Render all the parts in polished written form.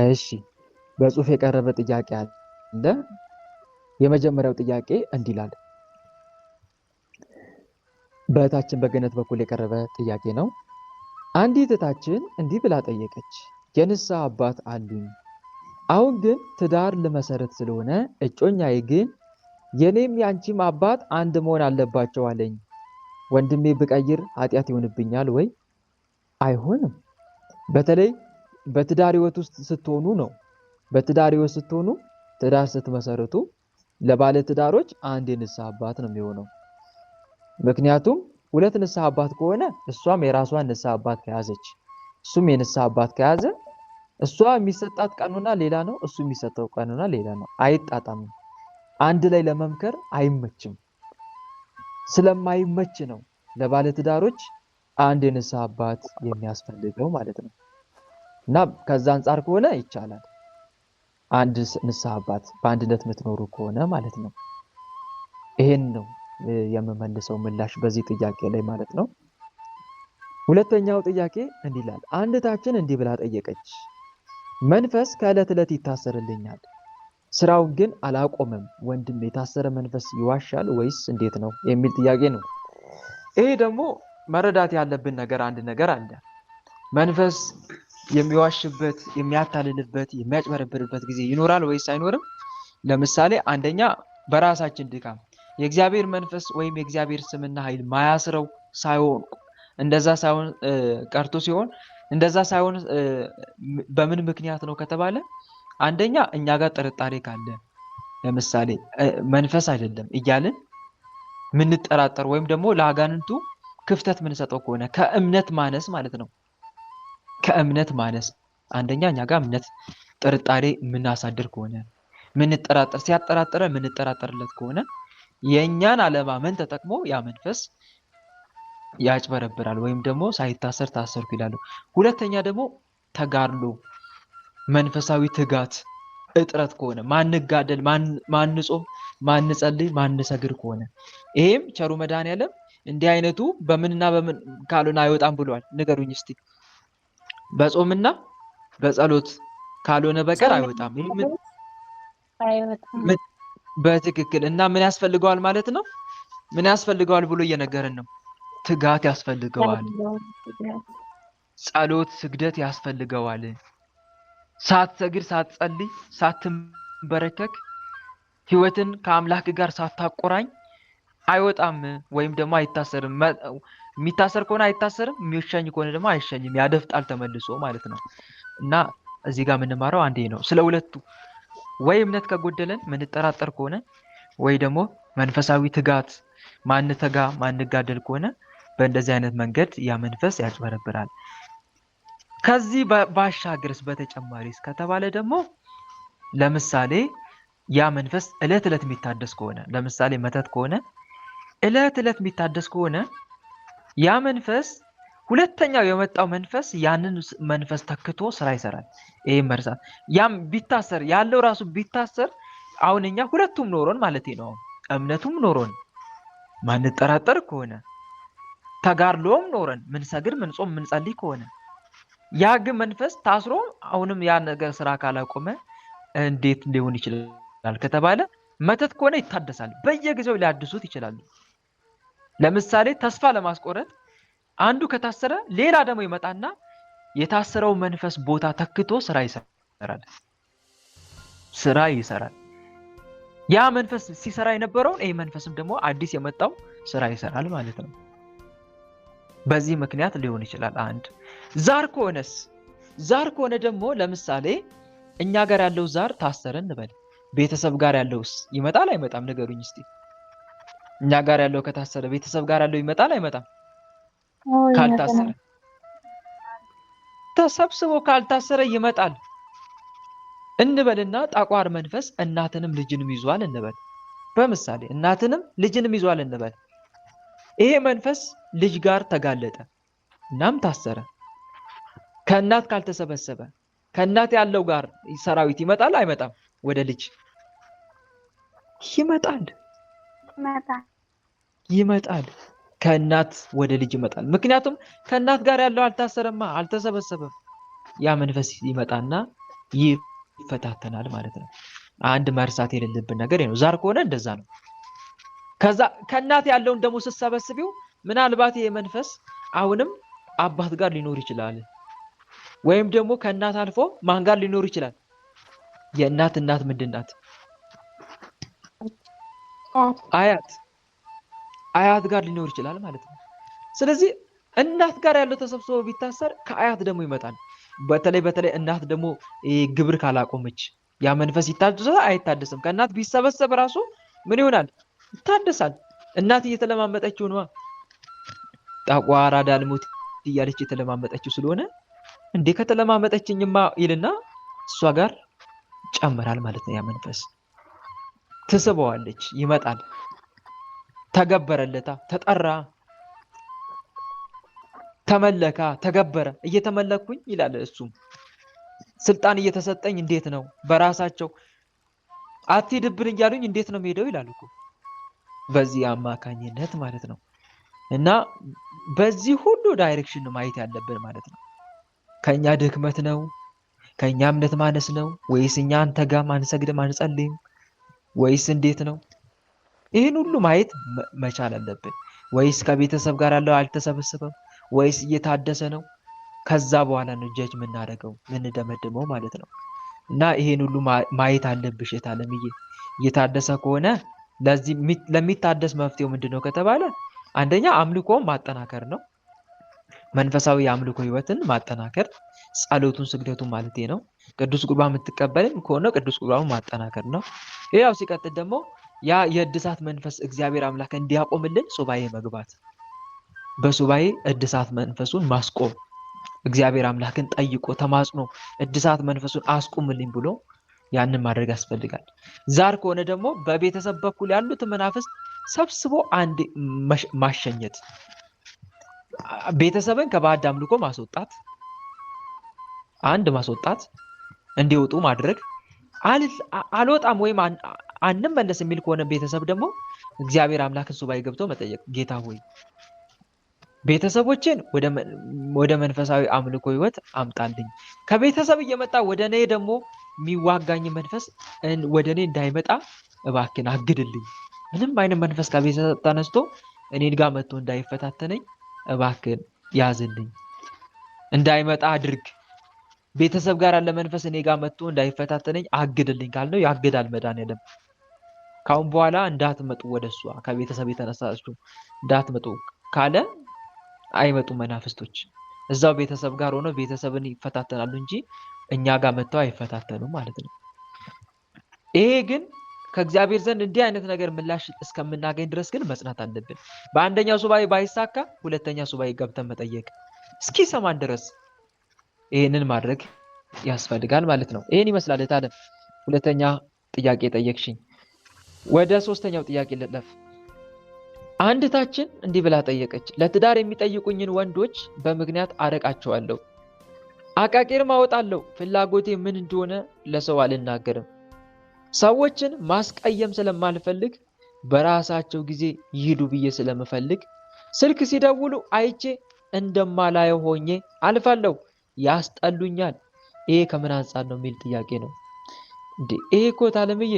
እሺ በጽሁፍ የቀረበ ጥያቄ አለ። የመጀመሪያው ጥያቄ እንዲህ ይላል። በእህታችን በገነት በኩል የቀረበ ጥያቄ ነው። አንዲት እህታችን እንዲህ ብላ ጠየቀች። የንስሐ አባት አሉኝ። አሁን ግን ትዳር ልመሰረት ስለሆነ እጮኛዬ ግን የኔም ያንቺም አባት አንድ መሆን አለባቸው አለኝ። ወንድሜ ብቀይር ኃጢአት ይሆንብኛል ወይ? አይሆንም። በተለይ በትዳር ህይወት ውስጥ ስትሆኑ ነው። በትዳር ህይወት ስትሆኑ ትዳር ስትመሰርቱ ለባለ ትዳሮች አንድ የንስሐ አባት ነው የሚሆነው። ምክንያቱም ሁለት ንስሐ አባት ከሆነ እሷም የራሷን ንስሐ አባት ከያዘች እሱም የንስሐ አባት ከያዘ እሷ የሚሰጣት ቀኑና ሌላ ነው፣ እሱ የሚሰጠው ቀኑና ሌላ ነው። አይጣጣምም። አንድ ላይ ለመምከር አይመችም። ስለማይመች ነው ለባለ ትዳሮች አንድ የንስሐ አባት የሚያስፈልገው ማለት ነው። እና ከዛ አንፃር ከሆነ ይቻላል። አንድ ንስሐ አባት በአንድነት የምትኖሩ ከሆነ ማለት ነው። ይሄን ነው የምመልሰው ምላሽ በዚህ ጥያቄ ላይ ማለት ነው። ሁለተኛው ጥያቄ እንዲህ ይላል። አንድ እህታችን እንዲህ ብላ ጠየቀች። መንፈስ ከዕለት ዕለት ይታሰርልኛል፣ ስራውን ግን አላቆምም። ወንድም የታሰረ መንፈስ ይዋሻል ወይስ እንዴት ነው የሚል ጥያቄ ነው። ይሄ ደግሞ መረዳት ያለብን አንድ ነገር አለ። መንፈስ የሚዋሽበት፣ የሚያታልልበት፣ የሚያጭበረብርበት ጊዜ ይኖራል ወይስ አይኖርም? ለምሳሌ አንደኛ በራሳችን ድካም የእግዚአብሔር መንፈስ ወይም የእግዚአብሔር ስምና ኃይል ማያስረው ሳይሆን እንደዛ ሳይሆን ቀርቶ ሲሆን እንደዛ ሳይሆን በምን ምክንያት ነው ከተባለ አንደኛ እኛ ጋር ጥርጣሬ ካለ፣ ለምሳሌ መንፈስ አይደለም እያልን ምንጠራጠር ወይም ደግሞ ለአጋንንቱ ክፍተት ምንሰጠው ከሆነ ከእምነት ማነስ ማለት ነው። ከእምነት ማነስ አንደኛ እኛ ጋር እምነት ጥርጣሬ ምናሳድር ከሆነ ምንጠራጠር ሲያጠራጥረ ምንጠራጠርለት ከሆነ የኛን አለማመን ተጠቅሞ ያ መንፈስ ያጭበረብራል ወይም ደግሞ ሳይታሰር ታሰርኩ ይላሉ። ሁለተኛ ደግሞ ተጋድሎ መንፈሳዊ ትጋት እጥረት ከሆነ ማንጋደል፣ ማንጾም፣ ማንጸልይ፣ ማንሰግድ ከሆነ ይሄም ቸሩ መድኃኔዓለም እንዲህ አይነቱ በምንና በምን ካልሆነ አይወጣም ብሏል። ንገሩኝ እስቲ። በጾምና በጸሎት ካልሆነ በቀር አይወጣም። በትክክል እና ምን ያስፈልገዋል ማለት ነው? ምን ያስፈልገዋል ብሎ እየነገረን ነው። ትጋት ያስፈልገዋል። ጸሎት፣ ስግደት ያስፈልገዋል። ሳትሰግድ፣ ሳትጸልይ፣ ሳትንበረከክ ህይወትን ከአምላክ ጋር ሳታቆራኝ አይወጣም ወይም ደግሞ አይታሰርም። የሚታሰር ከሆነ አይታሰርም፣ የሚሸኝ ከሆነ ደግሞ አይሸኝም። ያደፍጣል ተመልሶ ማለት ነው። እና እዚህ ጋር የምንማረው አንዴ ነው ስለ ሁለቱ። ወይ እምነት ከጎደለን ምንጠራጠር ከሆነ ወይ ደግሞ መንፈሳዊ ትጋት ማንተጋ ማንጋደል ከሆነ በእንደዚህ አይነት መንገድ ያ መንፈስ ያጭበረብራል። ከዚህ ባሻገርስ በተጨማሪስ ከተባለ ደግሞ ለምሳሌ ያ መንፈስ እለት እለት የሚታደስ ከሆነ ለምሳሌ መተት ከሆነ እለት እለት የሚታደስ ከሆነ ያ መንፈስ ሁለተኛው የመጣው መንፈስ ያንን መንፈስ ተክቶ ስራ ይሰራል። ይሄ መርሳት ያም ቢታሰር ያለው ራሱ ቢታሰር አሁን እኛ ሁለቱም ኖሮን ማለት ነው እምነቱም ኖሮን ማንጠራጠር ከሆነ ተጋድሎም ኖረን ምንሰግድ ምንጾም ምንጸልይ ከሆነ ያ ግን መንፈስ ታስሮ አሁንም ያ ነገር ስራ ካላቆመ እንዴት ሊሆን ይችላል ከተባለ መተት ከሆነ ይታደሳል። በየጊዜው ሊያድሱት ይችላሉ። ለምሳሌ ተስፋ ለማስቆረጥ አንዱ ከታሰረ ሌላ ደግሞ ይመጣና የታሰረው መንፈስ ቦታ ተክቶ ስራ ይሰራል። ያ መንፈስ ሲሰራ የነበረውን ይሄ መንፈስም ደግሞ አዲስ የመጣው ስራ ይሰራል ማለት ነው። በዚህ ምክንያት ሊሆን ይችላል። አንድ ዛር ከሆነ ደግሞ ለምሳሌ እኛ ጋር ያለው ዛር ታሰረ እንበል፣ ቤተሰብ ጋር ያለውስ ይመጣል አይመጣም? ንገሩኝ እስቲ። እኛ ጋር ያለው ከታሰረ ቤተሰብ ጋር ያለው ይመጣል አይመጣም? ካልታሰረ ተሰብስቦ ካልታሰረ ይመጣል እንበልና ጠቋር መንፈስ እናትንም ልጅንም ይዟል እንበል። በምሳሌ እናትንም ልጅንም ይዟል እንበል። ይሄ መንፈስ ልጅ ጋር ተጋለጠ እናም ታሰረ። ከእናት ካልተሰበሰበ ከእናት ያለው ጋር ሰራዊት ይመጣል አይመጣም? ወደ ልጅ ይመጣል። ከእናት ወደ ልጅ ይመጣል። ምክንያቱም ከእናት ጋር ያለው አልታሰረማ፣ አልተሰበሰበም። ያ መንፈስ ይመጣና ይፈታተናል ማለት ነው። አንድ መርሳት የሌለብን ነገር ነው። ዛር ከሆነ እንደዛ ነው። ከዛ ከእናት ያለውን ደግሞ ስትሰበስቢው ምናልባት ይሄ መንፈስ አሁንም አባት ጋር ሊኖር ይችላል፣ ወይም ደግሞ ከእናት አልፎ ማን ጋር ሊኖር ይችላል? የእናት እናት ምንድን ናት? አያት ጋር ሊኖር ይችላል ማለት ነው። ስለዚህ እናት ጋር ያለው ተሰብስቦ ቢታሰር ከአያት ደግሞ ይመጣል። በተለይ እናት ደግሞ ግብር ካላቆመች ያ መንፈስ ይታደሳል አይታደስም? ከእናት ቢሰበሰብ ራሱ ምን ይሆናል? ይታደሳል። እናት እየተለማመጠችው ነዋ። ጣቋራ ዳልሙት እያለች የተለማመጠችው ስለሆነ እንዴ ከተለማመጠችኝማ ይልና እሷ ጋር ጨምራል ማለት ነው። ያ መንፈስ ትስበዋለች፣ ይመጣል። ተገበረለታ፣ ተጠራ፣ ተመለካ፣ ተገበረ። እየተመለኩኝ ይላል እሱም። ስልጣን እየተሰጠኝ እንዴት ነው? በራሳቸው አትሂድብን እያሉኝ እንዴት ነው የሚሄደው ይላል እኮ። በዚህ አማካኝነት ማለት ነው። እና በዚህ ሁሉ ዳይሬክሽን ነው ማየት ያለብን ማለት ነው። ከኛ ድክመት ነው? ከኛ እምነት ማነስ ነው? ወይስ እኛ አንተ ጋም አንሰግድም አንጸልይም? ወይስ እንዴት ነው? ይህን ሁሉ ማየት መቻል አለብን። ወይስ ከቤተሰብ ጋር ያለው አልተሰበሰበም? ወይስ እየታደሰ ነው? ከዛ በኋላ ነው ጀጅ የምናደርገው የምንደመድመው ማለት ነው። እና ይሄን ሁሉ ማየት አለብሽ የታለምዬ። እየታደሰ ከሆነ ለሚታደስ መፍትሄው ምንድነው ከተባለ አንደኛ አምልኮን ማጠናከር ነው። መንፈሳዊ የአምልኮ ህይወትን ማጠናከር፣ ጸሎቱን ስግደቱን ማለት ነው። ቅዱስ ቁርባን የምትቀበልም ከሆነ ቅዱስ ቁርባኑን ማጠናከር ነው። ያው ሲቀጥል ደግሞ ያ የእድሳት መንፈስ እግዚአብሔር አምላክ እንዲያቆምልን ሱባኤ መግባት፣ በሱባኤ እድሳት መንፈሱን ማስቆም፣ እግዚአብሔር አምላክን ጠይቆ ተማጽኖ እድሳት መንፈሱን አስቁምልኝ ብሎ ያንን ማድረግ ያስፈልጋል። ዛር ከሆነ ደግሞ በቤተሰብ በኩል ያሉት መናፍስት ሰብስቦ አንድ ማሸኘት፣ ቤተሰብን ከባዕድ አምልኮ ማስወጣት፣ አንድ ማስወጣት፣ እንዲወጡ ማድረግ። አልወጣም ወይም አንመለስ የሚል ከሆነ ቤተሰብ ደግሞ እግዚአብሔር አምላክን ሱባኤ ገብቶ መጠየቅ፣ ጌታ ሆይ ቤተሰቦችን ወደ መንፈሳዊ አምልኮ ህይወት አምጣልኝ፣ ከቤተሰብ እየመጣ ወደ እኔ ደግሞ የሚዋጋኝ መንፈስ ወደ እኔ እንዳይመጣ እባክን አግድልኝ። ምንም አይነት መንፈስ ከቤተሰብ ተነስቶ እኔን ጋር መጥቶ እንዳይፈታተነኝ እባክን ያዝልኝ፣ እንዳይመጣ አድርግ። ቤተሰብ ጋር ያለ መንፈስ እኔ ጋር መጥቶ እንዳይፈታተነኝ አግድልኝ ካልነው ያግዳል መድኃኒዓለም። ካሁን በኋላ እንዳትመጡ ወደሷ ከቤተሰብ የተነሳችሁ እንዳትመጡ ካለ አይመጡ መናፍስቶች። እዛው ቤተሰብ ጋር ሆነው ቤተሰብን ይፈታተናሉ እንጂ እኛ ጋር መጥተው አይፈታተኑም ማለት ነው። ይሄ ግን ከእግዚአብሔር ዘንድ እንዲህ አይነት ነገር ምላሽ እስከምናገኝ ድረስ ግን መጽናት አለብን። በአንደኛው ሱባኤ ባይሳካ ሁለተኛ ሱባኤ ገብተን መጠየቅ እስኪሰማን ድረስ ይሄንን ማድረግ ያስፈልጋል ማለት ነው። ይሄን ይመስላል እታለም። ሁለተኛ ጥያቄ ጠየቅሽኝ። ወደ ሶስተኛው ጥያቄ ልለፍ። አንድ እህታችን እንዲህ ብላ ጠየቀች። ለትዳር የሚጠይቁኝን ወንዶች በምክንያት አረቃቸዋለሁ፣ አቃቂርም አወጣለሁ። ፍላጎቴ ምን እንደሆነ ለሰው አልናገርም። ሰዎችን ማስቀየም ስለማልፈልግ በራሳቸው ጊዜ ይሄዱ ብዬ ስለምፈልግ ስልክ ሲደውሉ አይቼ እንደማላየው ሆኜ አልፋለሁ። ያስጠሉኛል። ይሄ ከምን አንጻር ነው የሚል ጥያቄ ነው። ይሄ እኮ ታለምዬ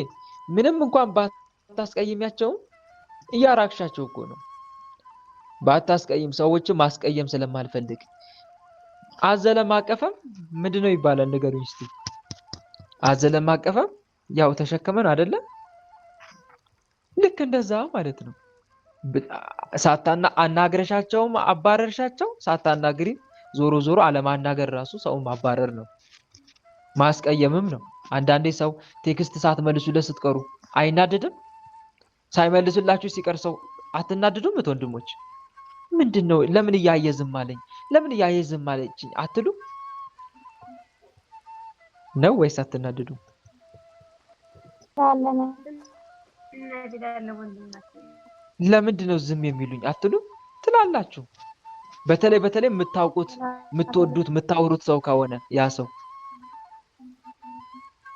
ምንም እንኳን ባታስቀይሚያቸውም እያራቅሻቸው እኮ ነው። ባታስቀይም ሰዎችን ማስቀየም ስለማልፈልግ አዘለም አቀፈም ምንድነው ይባላል? ንገሩኝ እስቲ። አዘለም አቀፈም ያው ተሸከመን አይደለም? ልክ እንደዛ ማለት ነው። አናግረሻቸውም አባረርሻቸው፣ ሳታናግሪ ዞሮ ዞሮ አለማናገር ራሱ ሰው ማባረር ነው፣ ማስቀየምም ነው። አንዳንዴ ሰው ቴክስት ሳትመልሱለት ስትቀሩ አይናደድም? ሳይመልስላችሁ ሲቀር ሰው አትናደዱም? ወንድሞች ምንድነው? ለምን እያየ ዝም አለኝ፣ ለምን እያየ ዝም አለችኝ አትሉ ነው ወይስ አትናደዱ? ለምንድነው ዝም የሚሉኝ አትሉ? ትላላችሁ። በተለይ የምታውቁት የምትወዱት የምታወሩት ሰው ከሆነ ያ ሰው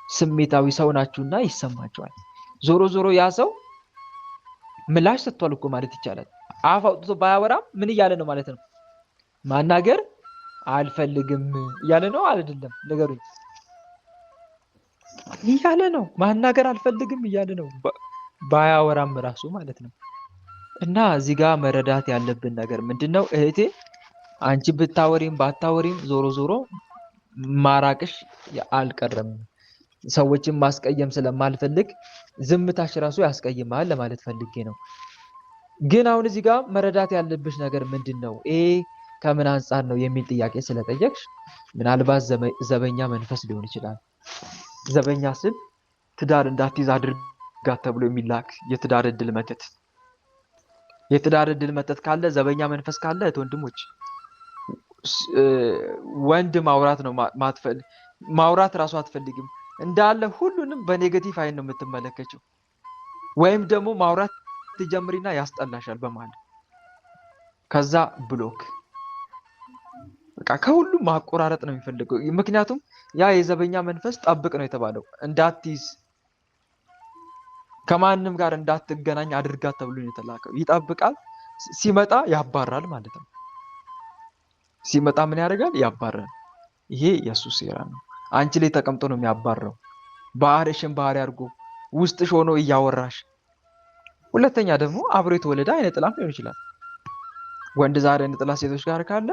ስሜታዊ ሰው ናችሁና ይሰማችኋል። ዞሮ ዞሮ ያ ሰው ምላሽ ሰጥቷል እኮ ማለት ይቻላል። አፍ አውጥቶ ባያወራም ምን እያለ ነው ማለት ነው? ማናገር አልፈልግም እያለ ነው አይደለም? ንገሩኝ። እያለ ነው። ማናገር አልፈልግም እያለ ነው። ባያወራም ራሱ ማለት ነው። እና እዚህ ጋር መረዳት ያለብን ነገር ምንድን ነው እህቴ? አንቺ ብታወሪም ባታወሪም ዞሮ ዞሮ ማራቅሽ አልቀረም። ሰዎችን ማስቀየም ስለማልፈልግ ዝምታሽ ራሱ ያስቀይማል ለማለት ፈልጌ ነው። ግን አሁን እዚህ ጋር መረዳት ያለብሽ ነገር ምንድን ነው? ከምን አንጻር ነው የሚል ጥያቄ ስለጠየቅሽ ምናልባት ዘበኛ መንፈስ ሊሆን ይችላል። ዘበኛ ስል ትዳር እንዳትይዝ አድርጋት ተብሎ የሚላክ የትዳር እድል መተት። የትዳር እድል መተት ካለ፣ ዘበኛ መንፈስ ካለ እህት ወንድሞች፣ ወንድ ማውራት ነው ማውራት ራሱ አትፈልግም እንዳለ ሁሉንም በኔጌቲቭ አይን ነው የምትመለከችው። ወይም ደግሞ ማውራት ትጀምሪና ያስጠላሻል በማለት ከዛ ብሎክ በቃ ከሁሉም ማቆራረጥ ነው የሚፈልገው። ምክንያቱም ያ የዘበኛ መንፈስ ጠብቅ ነው የተባለው፣ እንዳትይዝ ከማንም ጋር እንዳትገናኝ አድርጋት ተብሎ ነው የተላከው። ይጠብቃል፣ ሲመጣ ያባራል ማለት ነው። ሲመጣ ምን ያደርጋል? ያባራል። ይሄ የሱ ሴራ ነው። አንቺ ላይ ተቀምጦ ነው የሚያባረው። ባህሪሽን ባህሪ አድርጎ ውስጥሽ ሆኖ እያወራሽ። ሁለተኛ ደግሞ አብሮ የተወለደ አይነ ጥላም ሊሆን ይችላል። ወንድ ዛሬ አይነ ጥላ ሴቶች ጋር ካለ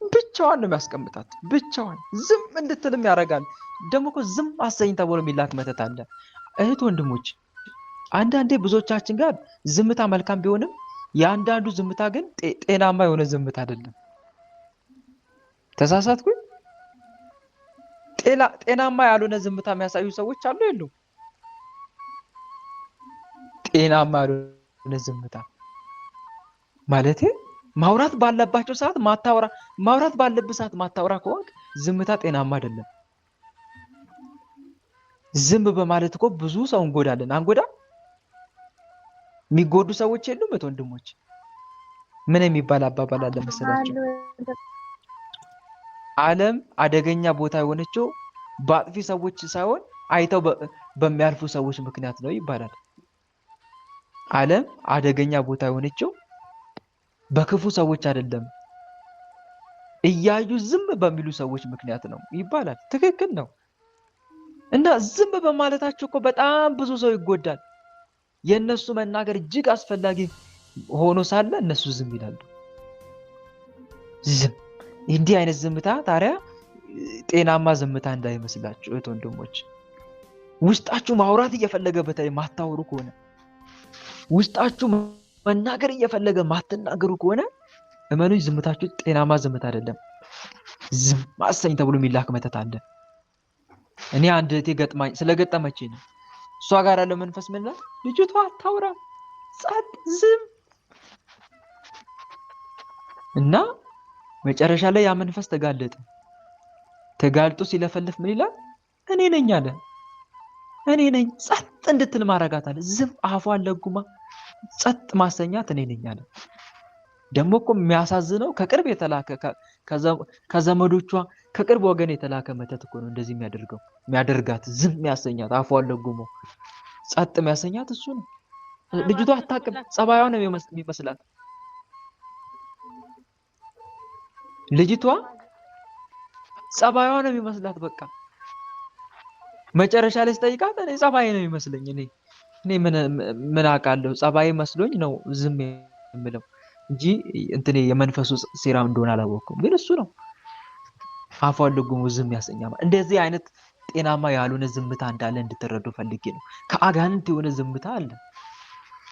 ብቻዋን ነው የሚያስቀምጣት። ብቻዋን ዝም እንድትልም ያደርጋል። ደግሞ እኮ ዝም አሰኝ ተብሎ የሚላክ መተት አለ። እህት ወንድሞች፣ አንዳንዴ ብዙዎቻችን ጋር ዝምታ መልካም ቢሆንም የአንዳንዱ ዝምታ ግን ጤናማ የሆነ ዝምታ አይደለም። ተሳሳትኩኝ? ጤናማ ያልሆነ ዝምታ የሚያሳዩ ሰዎች አሉ የሉ? ጤናማ ያልሆነ ዝምታ ማለቴ ማውራት ባለባቸው ሰዓት ማታወራ፣ ማውራት ባለበት ሰዓት ማታወራ ከሆንክ ዝምታ ጤናማ አይደለም። ዝም በማለት እኮ ብዙ ሰው እንጎዳለን። አንጎዳ? የሚጎዱ ሰዎች የሉም? ወንድሞች፣ ምን የሚባል አባባል አለ መሰላችሁ? ዓለም አደገኛ ቦታ የሆነችው በአጥፊ ሰዎች ሳይሆን አይተው በሚያልፉ ሰዎች ምክንያት ነው ይባላል። ዓለም አደገኛ ቦታ የሆነችው በክፉ ሰዎች አይደለም፣ እያዩ ዝም በሚሉ ሰዎች ምክንያት ነው ይባላል። ትክክል ነው። እና ዝም በማለታቸው እኮ በጣም ብዙ ሰው ይጎዳል። የእነሱ መናገር እጅግ አስፈላጊ ሆኖ ሳለ እነሱ ዝም ይላሉ። ዝም። እንዲህ አይነት ዝምታ ታዲያ ጤናማ ዝምታ እንዳይመስላችሁ እህት ወንድሞች። ውስጣችሁ ማውራት እየፈለገ በተለይ ማታወሩ ከሆነ፣ ውስጣችሁ መናገር እየፈለገ ማትናገሩ ከሆነ እመኑኝ ዝምታችሁ ጤናማ ዝምታ አይደለም። ዝም አሰኝ ተብሎ የሚላክ መተት አለ። እኔ አንድ እህቴ ስለገጠመችኝ ነው። እሷ ጋር ያለው መንፈስ ምን ነው? ልጅቷ አታውራ፣ ጸጥ፣ ዝም እና መጨረሻ ላይ ያ መንፈስ ተጋለጠ። ተጋልጦ ሲለፈልፍ ምን ይላል? እኔ ነኝ አለ። እኔ ነኝ ጸጥ እንድትል ማረጋት አለ። ዝም አፏን ለጉማ ጸጥ ማሰኛት እኔ ነኝ አለ። ደግሞ እኮ የሚያሳዝነው ከቅርብ የተላከ ከዘመዶቿ ከቅርብ ወገን የተላከ መተት እኮ ነው እንደዚህ የሚያደርጋት ዝም የሚያሰኛት፣ አፏን ለጉሞ ጸጥ የሚያሰኛት እሱ ነው። ልጅቷ አታውቅም። ጸባይዋ ነው የሚመስላት። ልጅቷ ጸባይዋ ነው የሚመስላት። በቃ መጨረሻ ላይ ስጠይቃት እኔ ጸባይ ነው የሚመስለኝ፣ እኔ ምን አውቃለሁ፣ ጸባይ መስሎኝ ነው ዝም የምለው እንጂ እንትኔ የመንፈሱ ሴራ እንደሆነ አላወቅኩም። ግን እሱ ነው አፏን ለጉሞ ዝም ያሰኛል። እንደዚህ አይነት ጤናማ ያልሆነ ዝምታ እንዳለ እንድትረዱ ፈልጌ ነው። ከአጋንንት የሆነ ዝምታ አለ።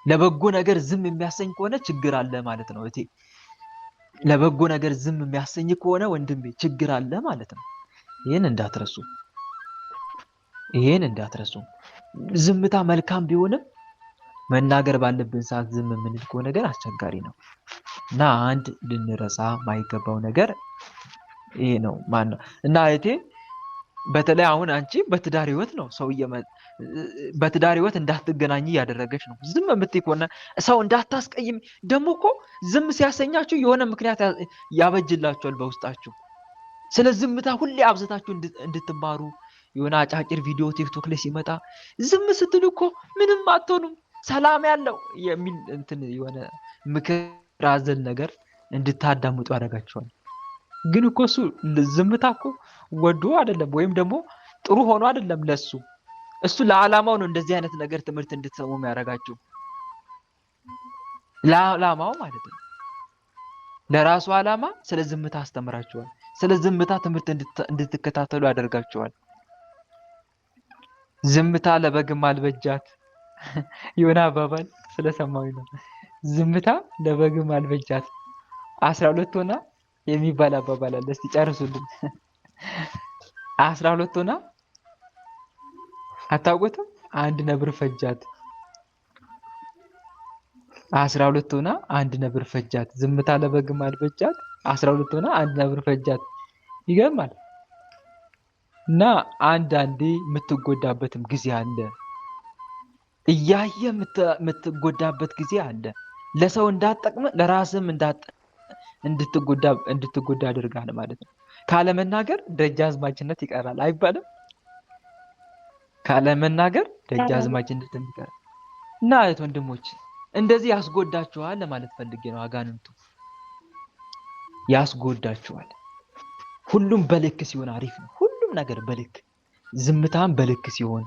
ለበጎ ነገር ዝም የሚያሰኝ ከሆነ ችግር አለ ማለት ነው እቴ። ለበጎ ነገር ዝም የሚያሰኝ ከሆነ ወንድሜ ችግር አለ ማለት ነው። ይሄን እንዳትረሱ። ዝምታ መልካም ቢሆንም መናገር ባለብን ሰዓት ዝም የምንል ከሆነ ግን አስቸጋሪ ነው እና አንድ ልንረሳ ማይገባው ነገር ይሄ ነው። ማነው እና እህቴ በተለይ አሁን አንቺ በትዳር ህይወት ነው በትዳር ህይወት እንዳትገናኝ ያደረገች ነው። ዝም የምትይ ከሆነ ሰው እንዳታስቀይም። ደግሞ እኮ ዝም ሲያሰኛችሁ የሆነ ምክንያት ያበጅላችኋል በውስጣችሁ። ስለ ዝምታ ሁሌ አብዝታችሁ እንድትማሩ የሆነ አጫጭር ቪዲዮ ቲክቶክ ላይ ሲመጣ ዝም ስትሉ እኮ ምንም አትሆኑም ሰላም ያለው የሚል እንትን የሆነ ምክር አዘል ነገር እንድታዳምጡ ያደርጋችኋል። ግን እኮ እሱ ዝምታ እኮ ወዶ አይደለም፣ ወይም ደግሞ ጥሩ ሆኖ አይደለም ለሱ። እሱ ለዓላማው ነው እንደዚህ አይነት ነገር ትምህርት እንድትሰሙ የሚያደርጋችሁ። ለዓላማው ማለት ነው። ለራሱ ዓላማ ስለ ዝምታ አስተምራችኋል። ስለ ዝምታ ትምህርት እንድትከታተሉ ያደርጋችኋል። ዝምታ ለበግም አልበጃት የሆነ አባባል ስለሰማሁኝ ነው። ዝምታ ለበግም አልበጃት 12 ሆና የሚባል አባባል አለ። እስቲ ጨርሱልኝ። 12 ሆና አታውቁትም? አንድ ነብር ፈጃት። 12 ሆና አንድ ነብር ፈጃት። ዝምታ ለበግም አልበጃት 12 ሆና አንድ ነብር ፈጃት። ይገርማል። እና አንዳንዴ የምትጎዳበትም ጊዜ አለ። እያየ የምትጎዳበት ጊዜ አለ። ለሰው እንዳትጠቅም ለራስም እንድትጎዳ አድርጋል ማለት ነው። ካለመናገር ደጃዝማችነት ይቀራል አይባልም? ካለመናገር ደጃዝማችነት ይቀራል። እና እህት ወንድሞች እንደዚህ ያስጎዳችኋል ለማለት ፈልጌ ነው። አጋንንቱ ያስጎዳችኋል። ሁሉም በልክ ሲሆን አሪፍ ነው። ሁሉም ነገር በልክ፣ ዝምታም በልክ ሲሆን፣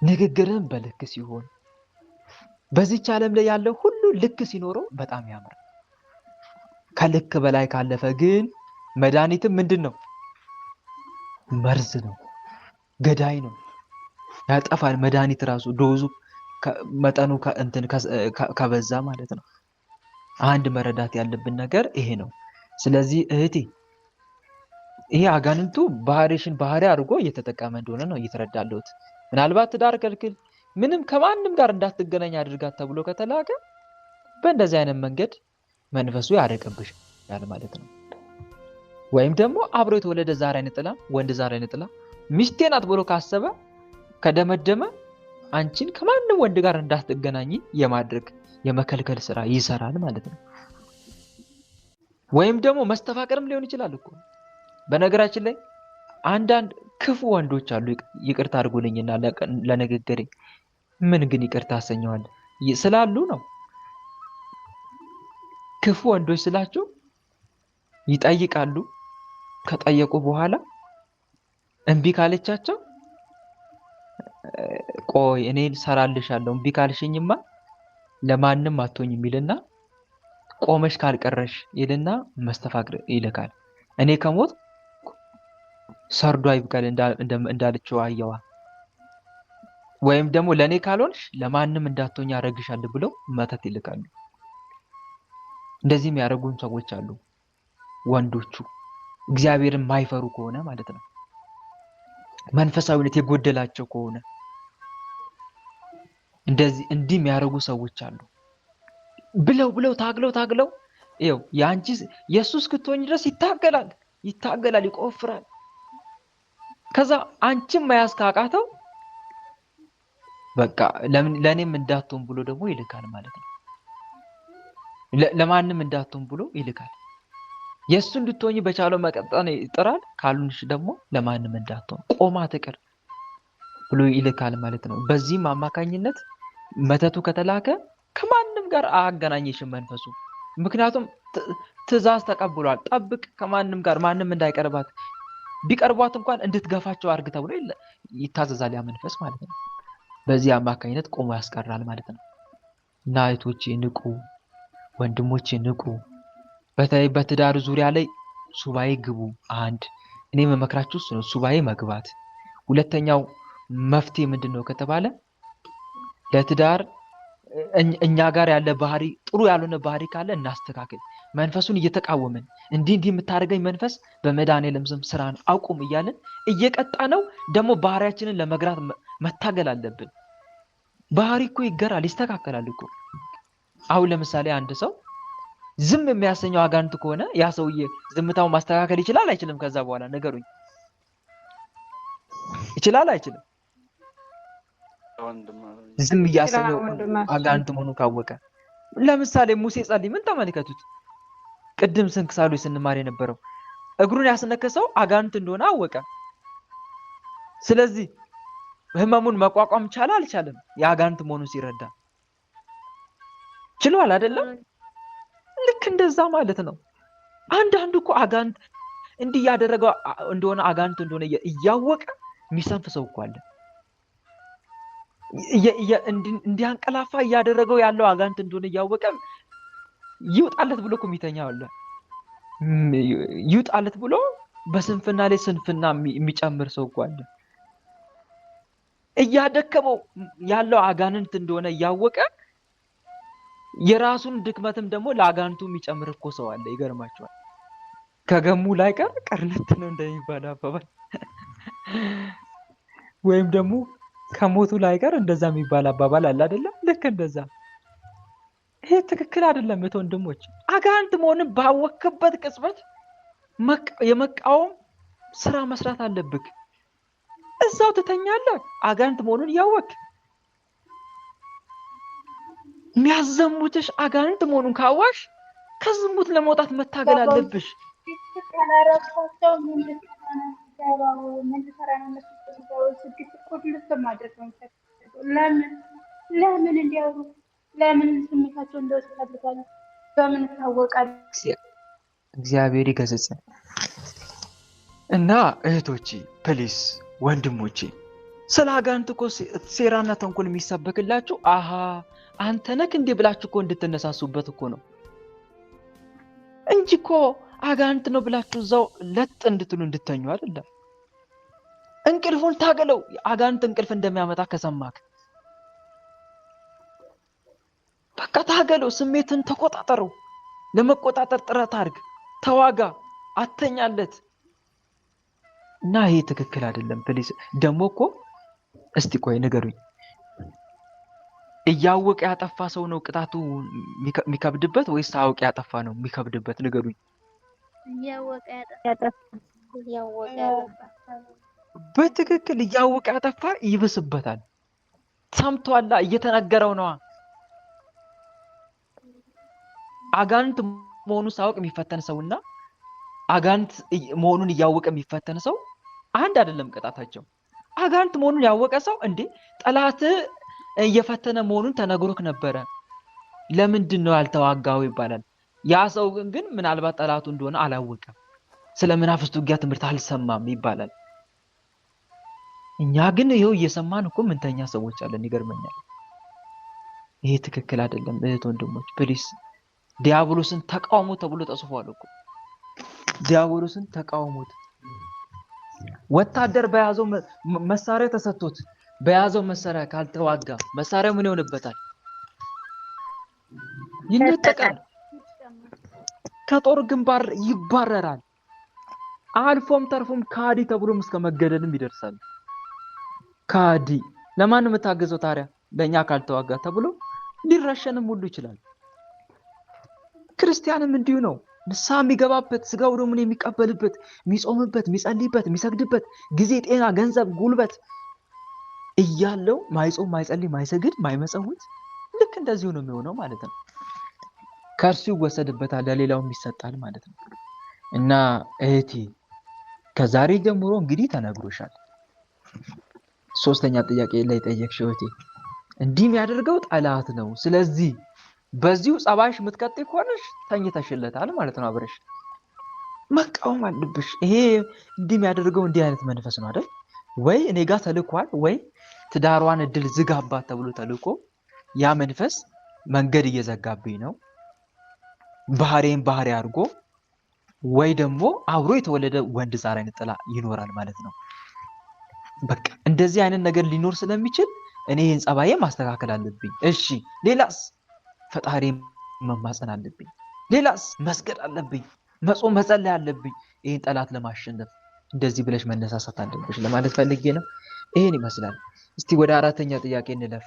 ንግግርም በልክ ሲሆን፣ በዚች ዓለም ላይ ያለው ሁሉ ልክ ሲኖረው በጣም ያምራል። ከልክ በላይ ካለፈ ግን መድኃኒትም ምንድን ነው? መርዝ ነው፣ ገዳይ ነው፣ ያጠፋል። መድኃኒት ራሱ ዶዙ መጠኑ ከበዛ ማለት ነው። አንድ መረዳት ያለብን ነገር ይሄ ነው። ስለዚህ እህቴ ይሄ አጋንንቱ ባህሪሽን ባህሪ አድርጎ እየተጠቀመ እንደሆነ ነው እየተረዳለሁት። ምናልባት ትዳር ከልክል፣ ምንም ከማንም ጋር እንዳትገናኝ አድርጋት ተብሎ ከተላከ በእንደዚህ አይነት መንገድ መንፈሱ ያረቀብሻል ማለት ነው። ወይም ደግሞ አብሮ የተወለደ ዛር አይነጥላ ወንድ ዛር አይነጥላ ሚስቴ ናት ብሎ ካሰበ ከደመደመ አንቺን ከማንም ወንድ ጋር እንዳትገናኝ የማድረግ የመከልከል ስራ ይሰራል ማለት ነው። ወይም ደግሞ መስተፋቅርም ሊሆን ይችላል እኮ። በነገራችን ላይ አንዳንድ ክፉ ወንዶች አሉ። ይቅርታ አድርጉልኝና ለንግግሬ ምን ግን ይቅርታ አሰኘዋል ስላሉ ነው። ክፉ ወንዶች ስላቸው ይጠይቃሉ። ከጠየቁ በኋላ እምቢ ካለቻቸው ቆይ እኔ ሰራልሻለሁ እምቢ ካልሽኝማ ለማንም አትሆኝ የሚልና ቆመሽ ካልቀረሽ ይልና መስተፋቅር ይልካል። እኔ ከሞት ሰርዶ አይብቀል እንዳለችው አየዋ። ወይም ደግሞ ለኔ ካልሆንሽ ለማንም እንዳትሆኝ አረግሻለሁ ብለው መተት ይልካሉ። እንደዚህ የሚያደርጉን ሰዎች አሉ። ወንዶቹ እግዚአብሔርን ማይፈሩ ከሆነ ማለት ነው፣ መንፈሳዊነት የጎደላቸው ከሆነ እንዲህ የሚያደርጉ ሰዎች አሉ። ብለው ታግለው ይኸው ያንቺ ኢየሱስ እስክትሆኝ ድረስ ይታገላል፣ ይቆፍራል። ከዛ አንቺም መያዝ ካቃተው በቃ ለኔም እንዳትሆን ብሎ ደግሞ ይልካል ማለት ነው። ለማንም እንዳትሆን ብሎ ይልካል። የሱ እንድትሆኝ በቻለው መቀጠን ይጥራል። ካልሆንሽ ደግሞ ለማንም እንዳትሆን ቆማ ትቅር ብሎ ይልካል ማለት ነው። በዚህም አማካኝነት መተቱ ከተላከ ከማንም ጋር አያገናኝሽም መንፈሱ። ምክንያቱም ትእዛዝ ተቀብሏል። ጠብቅ፣ ከማንም ጋር ማንም እንዳይቀርባት፣ ቢቀርቧት እንኳን እንድትገፋቸው አድርግ ተብሎ ይታዘዛል ያ መንፈስ ማለት ነው። በዚህ አማካኝነት ቆሞ ያስቀራል ማለት ነው። እና እህቶቼ ንቁ፣ ወንድሞቼ ንቁ። በተለይ በትዳር ዙሪያ ላይ ሱባኤ ግቡ። አንድ እኔ መመክራችሁ እሱ ነው፣ ሱባኤ መግባት። ሁለተኛው መፍትሄ ምንድን ነው ከተባለ ለትዳር እኛ ጋር ያለ ባህሪ ጥሩ ያልሆነ ባህሪ ካለ እናስተካክል። መንፈሱን እየተቃወምን እንዲህ የምታደርገኝ መንፈስ በመድኃኔዓለም ስም ስራን አቁም እያልን እየቀጣ ነው ደግሞ ባህሪያችንን ለመግራት መታገል አለብን። ባህሪ እኮ ይገራል፣ ይስተካከላል እኮ። አሁን ለምሳሌ አንድ ሰው ዝም የሚያሰኘው አጋንንት ከሆነ ያ ሰውዬ ዝምታውን ማስተካከል ይችላል አይችልም? ከዛ በኋላ ነገሩኝ። ይችላል አይችልም? ዝም እያሰኘው አጋንንት መሆኑ ካወቀ። ለምሳሌ ሙሴ ጸልይ ምን ተመልከቱት። ቅድም ስንክሳሉ ስንማር የነበረው እግሩን ያስነከሰው አጋንንት እንደሆነ አወቀ። ስለዚህ ህመሙን መቋቋም ቻለ አልቻለም? የአጋንንት መሆኑን ሲረዳ ችሏል አይደለም? ልክ እንደዛ ማለት ነው። አንዳንዱ እኮ አጋንንት እንዲህ ያደረገው እንደሆነ አጋንንት እንደሆነ እያወቀ የሚሰንፍ ሰው እኮ አለ። እንዲያንቀላፋ እያደረገው ያለው አጋንንት እንደሆነ እያወቀ ይውጣለት ብሎ እኮ የሚተኛ አለ። ይውጣለት ብሎ በስንፍና ላይ ስንፍና የሚጨምር ሰው እኮ አለ። እያደከመው ያለው አጋንንት እንደሆነ እያወቀ የራሱን ድክመትም ደግሞ ለአጋንንቱ የሚጨምር እኮ ሰው አለ። ይገርማቸዋል። ከገሙ ላይ ቀር ቀርነት ነው እንደሚባል አባባል ወይም ደግሞ ከሞቱ ላይ ቀር እንደዛ የሚባል አባባል አለ አይደለም? ልክ እንደዛ። ይሄ ትክክል አይደለም። ወንድሞች አጋንንት መሆንን ባወክበት ቅጽበት የመቃወም ስራ መስራት አለብክ። እዛው ትተኛለህ። አጋንንት መሆኑን እያወቅ የሚያዘሙትሽ አጋንንት መሆኑን ካዋሽ ከዝሙት ለመውጣት መታገል አለብሽ። ለምን እንዲያወሩ ለምን ስሜታቸው እንደወሰድ ታድርጋለ? በምን ታወቃል? እግዚአብሔር ይገስጸን። እና እህቶቼ ፕሊስ ወንድሞቼ ስለ አጋንንት እኮ ሴራና ተንኮል የሚሰበክላችሁ አሃ አንተ ነክ እንዴ ብላችሁ እኮ እንድትነሳሱበት እኮ ነው እንጂ እኮ አጋንንት ነው ብላችሁ እዛው ለጥ እንድትሉ እንድተኙ አይደለም። እንቅልፉን ታገለው። አጋንንት እንቅልፍ እንደሚያመጣ ከሰማክ በቃ ታገለው። ስሜትን ተቆጣጠረው። ለመቆጣጠር ጥረት አድርግ። ተዋጋ። አተኛለት። እና ይሄ ትክክል አይደለም። ፕሊስ ደግሞ እኮ እስቲ ቆይ ንገሩኝ፣ እያወቀ ያጠፋ ሰው ነው ቅጣቱ የሚከብድበት ወይስ ሳያውቅ ያጠፋ ነው የሚከብድበት? ንገሩኝ። በትክክል እያወቀ ያጠፋ ይብስበታል። ሰምቷላ፣ እየተነገረው ነዋ። አጋንንት መሆኑን ሳያውቅ የሚፈተን ሰውና አጋንንት መሆኑን እያወቀ የሚፈተን ሰው አንድ አይደለም ቅጣታቸው። አጋንንት መሆኑን ያወቀ ሰው እንዴ ጠላት እየፈተነ መሆኑን ተነግሮክ ነበረ፣ ለምንድን ነው ያልተዋጋው ይባላል። ያ ሰው ግን ምናልባት ጠላቱ እንደሆነ አላወቀም፣ ስለ መናፍስት ውጊያ ትምህርት አልሰማም ይባላል። እኛ ግን ይኸው እየሰማን እኮ ምንተኛ ሰዎች አለን። ይገርመኛል። ይሄ ትክክል አይደለም። እህት ወንድሞች ፕሊስ ዲያብሎስን ተቃውሞ ተብሎ ተጽፏል እኮ። ዲያብሎስን ተቃውሞት። ወታደር በያዘው መሳሪያ ተሰጥቶት በያዘው መሳሪያ ካልተዋጋ መሳሪያው ምን ይሆንበታል? ይነጠቃል። ከጦር ግንባር ይባረራል። አልፎም ተርፎም ካዲ ተብሎም እስከ መገደልም ይደርሳል። ካዲ ለማን የምታገዘው ታዲያ? ለኛ ካልተዋጋ ተብሎ ሊረሸንም ሁሉ ይችላል። ክርስቲያንም እንዲሁ ነው። ንስሐ የሚገባበት ስጋው ደሙን የሚቀበልበት የሚጾምበት የሚጸልይበት የሚሰግድበት ጊዜ፣ ጤና፣ ገንዘብ፣ ጉልበት እያለው ማይጾም ማይጸልይ ማይሰግድ ማይመጸውት ልክ እንደዚሁ ነው የሚሆነው ማለት ነው። ከእርሱ ይወሰድበታል፣ ለሌላውም ይሰጣል ማለት ነው። እና እህቴ ከዛሬ ጀምሮ እንግዲህ ተነግሮሻል። ሶስተኛ ጥያቄ ላይ ጠየቅሽ እህቴ፣ እንዲህ የሚያደርገው ጠላት ነው። ስለዚህ በዚሁ ጸባይሽ የምትቀጥይ ከሆነሽ ተኝተሽለታል ማለት ነው። አብረሽ መቃወም አለብሽ። ይሄ እንዲህ የሚያደርገው እንዲህ አይነት መንፈስ ነው አይደል? ወይ እኔ ጋር ተልኳል፣ ወይ ትዳሯን እድል ዝጋባት ተብሎ ተልኮ ያ መንፈስ መንገድ እየዘጋብኝ ነው ባህሪን ባህሪ አድርጎ፣ ወይ ደግሞ አብሮ የተወለደ ወንድ ዛር አይነት ጥላ ይኖራል ማለት ነው። በቃ እንደዚህ አይነት ነገር ሊኖር ስለሚችል እኔ ይህን ጸባዬ ማስተካከል አለብኝ። እሺ ሌላስ? ፈጣሪ መማጸን አለብኝ። ሌላስ? መስገድ አለብኝ፣ መጾም መጸለይ አለብኝ። ይህን ጠላት ለማሸነፍ እንደዚህ ብለሽ መነሳሳት አለብሽ ለማለት ፈልጌ ነው። ይሄን ይመስላል። እስቲ ወደ አራተኛው ጥያቄ እንለፍ።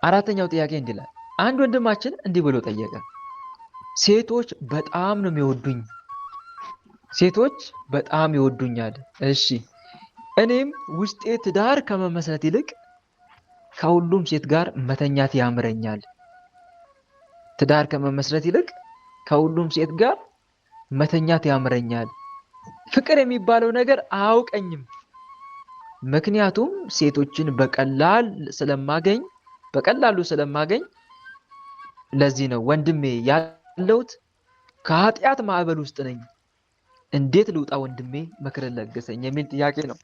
አራተኛው ጥያቄ እንዲህ ይላል። አንድ ወንድማችን እንዲህ ብሎ ጠየቀ። ሴቶች በጣም ነው የሚወዱኝ፣ ሴቶች በጣም ይወዱኛል። እሺ እኔም ውስጤ ትዳር ከመመስረት ይልቅ ከሁሉም ሴት ጋር መተኛት ያምረኛል። ትዳር ከመመስረት ይልቅ ከሁሉም ሴት ጋር መተኛት ያምረኛል። ፍቅር የሚባለው ነገር አያውቀኝም። ምክንያቱም ሴቶችን በቀላሉ ስለማገኝ ለዚህ ነው ወንድሜ ያለሁት ከኃጢአት ማዕበል ውስጥ ነኝ። እንዴት ልውጣ ወንድሜ? ምክር ለገሰኝ የሚል ጥያቄ ነው